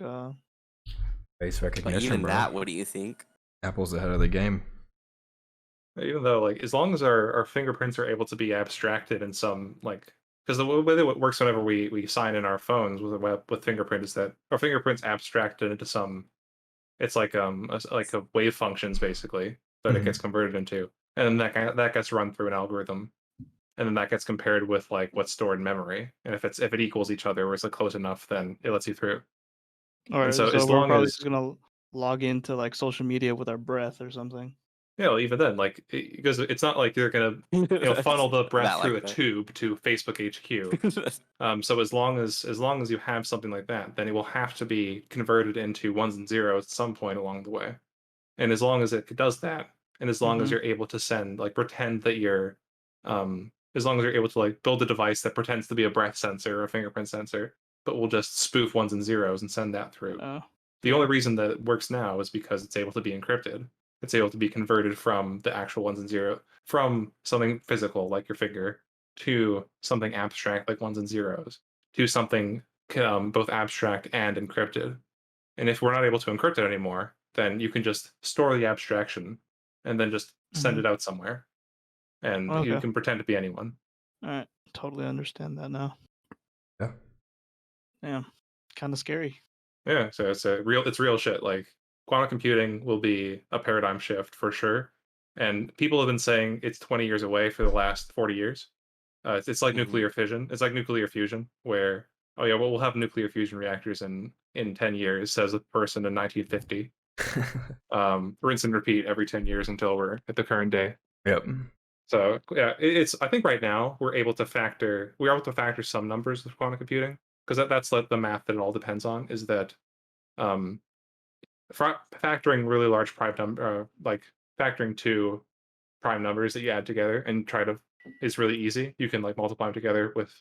Face But recognition, even bro. that, what do you think? Apple's ahead of the game. Even though, like, as long as our fingerprints are able to be abstracted in some, like, because the way that it works whenever we sign in our phones with fingerprint is that our fingerprints abstracted into some, it's like a wave functions basically that it gets converted into, and then that gets run through an algorithm, and then that gets compared with like what's stored in memory, and if it equals each other or it's like close enough, then it lets you through. All right, And so so as we're long probably as just gonna log into like social media with our breath or something. Yeah, well, even then, like, because it's not like you're gonna funnel the breath through a tube to Facebook HQ. So as long as you have something like that, then it will have to be converted into ones and zeros at some point along the way. And as long as it does that, and as long as you're able to send, like, pretend that you're, as long as you're able to like build a device that pretends to be a breath sensor or a fingerprint sensor, but will just spoof ones and zeros and send that through. The only reason that it works now is because it's able to be encrypted. It's able to be converted from the actual ones and zeros, from something physical like your finger to something abstract like ones and zeros, to something both abstract and encrypted. And if we're not able to encrypt it anymore, then you can just store the abstraction and then just send it out somewhere. And you can pretend to be anyone. All right. Totally understand that now. Yeah. Yeah. Kind of scary. Yeah, so it's real shit. Like, quantum computing will be a paradigm shift for sure. And people have been saying it's 20 years away for the last 40 years. It's like nuclear fission. It's like nuclear fusion, where, oh yeah, well, we'll have nuclear fusion reactors in 10 years, says a person in 1950. Rinse and repeat every 10 years until we're at the current day. Yep. So yeah, I think right now we're able to factor some numbers with quantum computing, because that's like the math that it all depends on, is that factoring really large prime number, like factoring two prime numbers that you add together and is really easy. You can like multiply them together with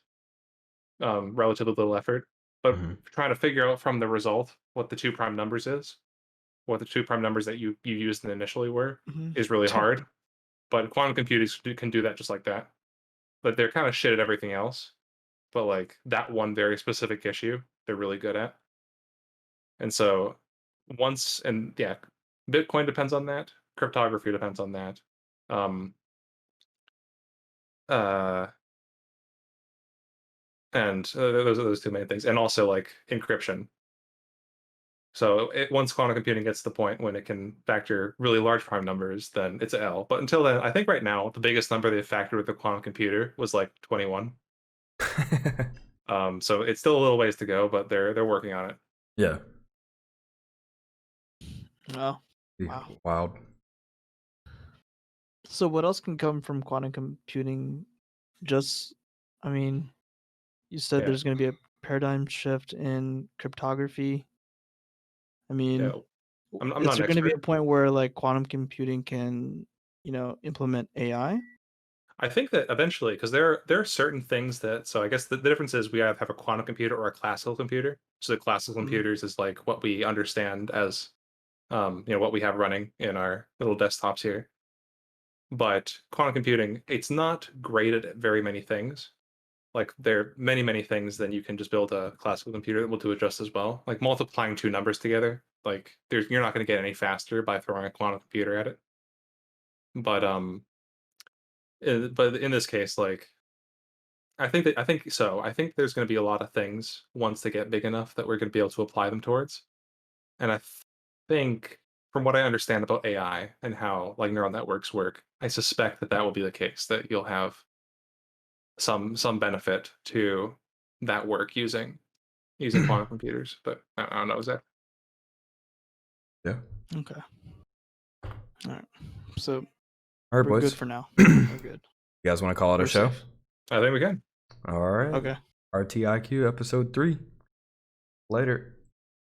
relatively little effort. But trying to figure out from the result what the two prime numbers that you used initially were is really hard. But quantum computers can do that just like that. But they're kind of shit at everything else. But like that one very specific issue, they're really good at. And so Bitcoin depends on that. Cryptography depends on that. And those are those two main things. And also like encryption. So once quantum computing gets to the point when it can factor really large prime numbers, then it's an L. But until then, I think right now the biggest number they factored with the quantum computer was like 21. So it's still a little ways to go, but they're working on it. Yeah. Wow. Wild. So what else can come from quantum computing? I mean, you said there's going to be a paradigm shift in cryptography. I mean, I'm is not there an going to be a expert. point where like quantum computing can, implement AI? I think that eventually, because there are certain things that, so I guess the difference is we either have a quantum computer or a classical computer. So the classical computers is like what we understand as, what we have running in our little desktops here. But quantum computing, it's not great at very many things. Like there are many, many things that you can just build a classical computer that will do it just as well. Like multiplying two numbers together, like you're not going to get any faster by throwing a quantum computer at it. But in this case, like I think there's going to be a lot of things once they get big enough that we're going to be able to apply them towards. And I think, from what I understand about AI and how like neural networks work, I suspect that will be the case, that you'll have some benefit to that work using quantum computers. But I don't know exactly. Yeah. Okay. All right. So all right, we're boys. good for now. We're good. You guys want to call it a show? Safe. I think we can. All right. Okay. RTIQ episode 3. Later.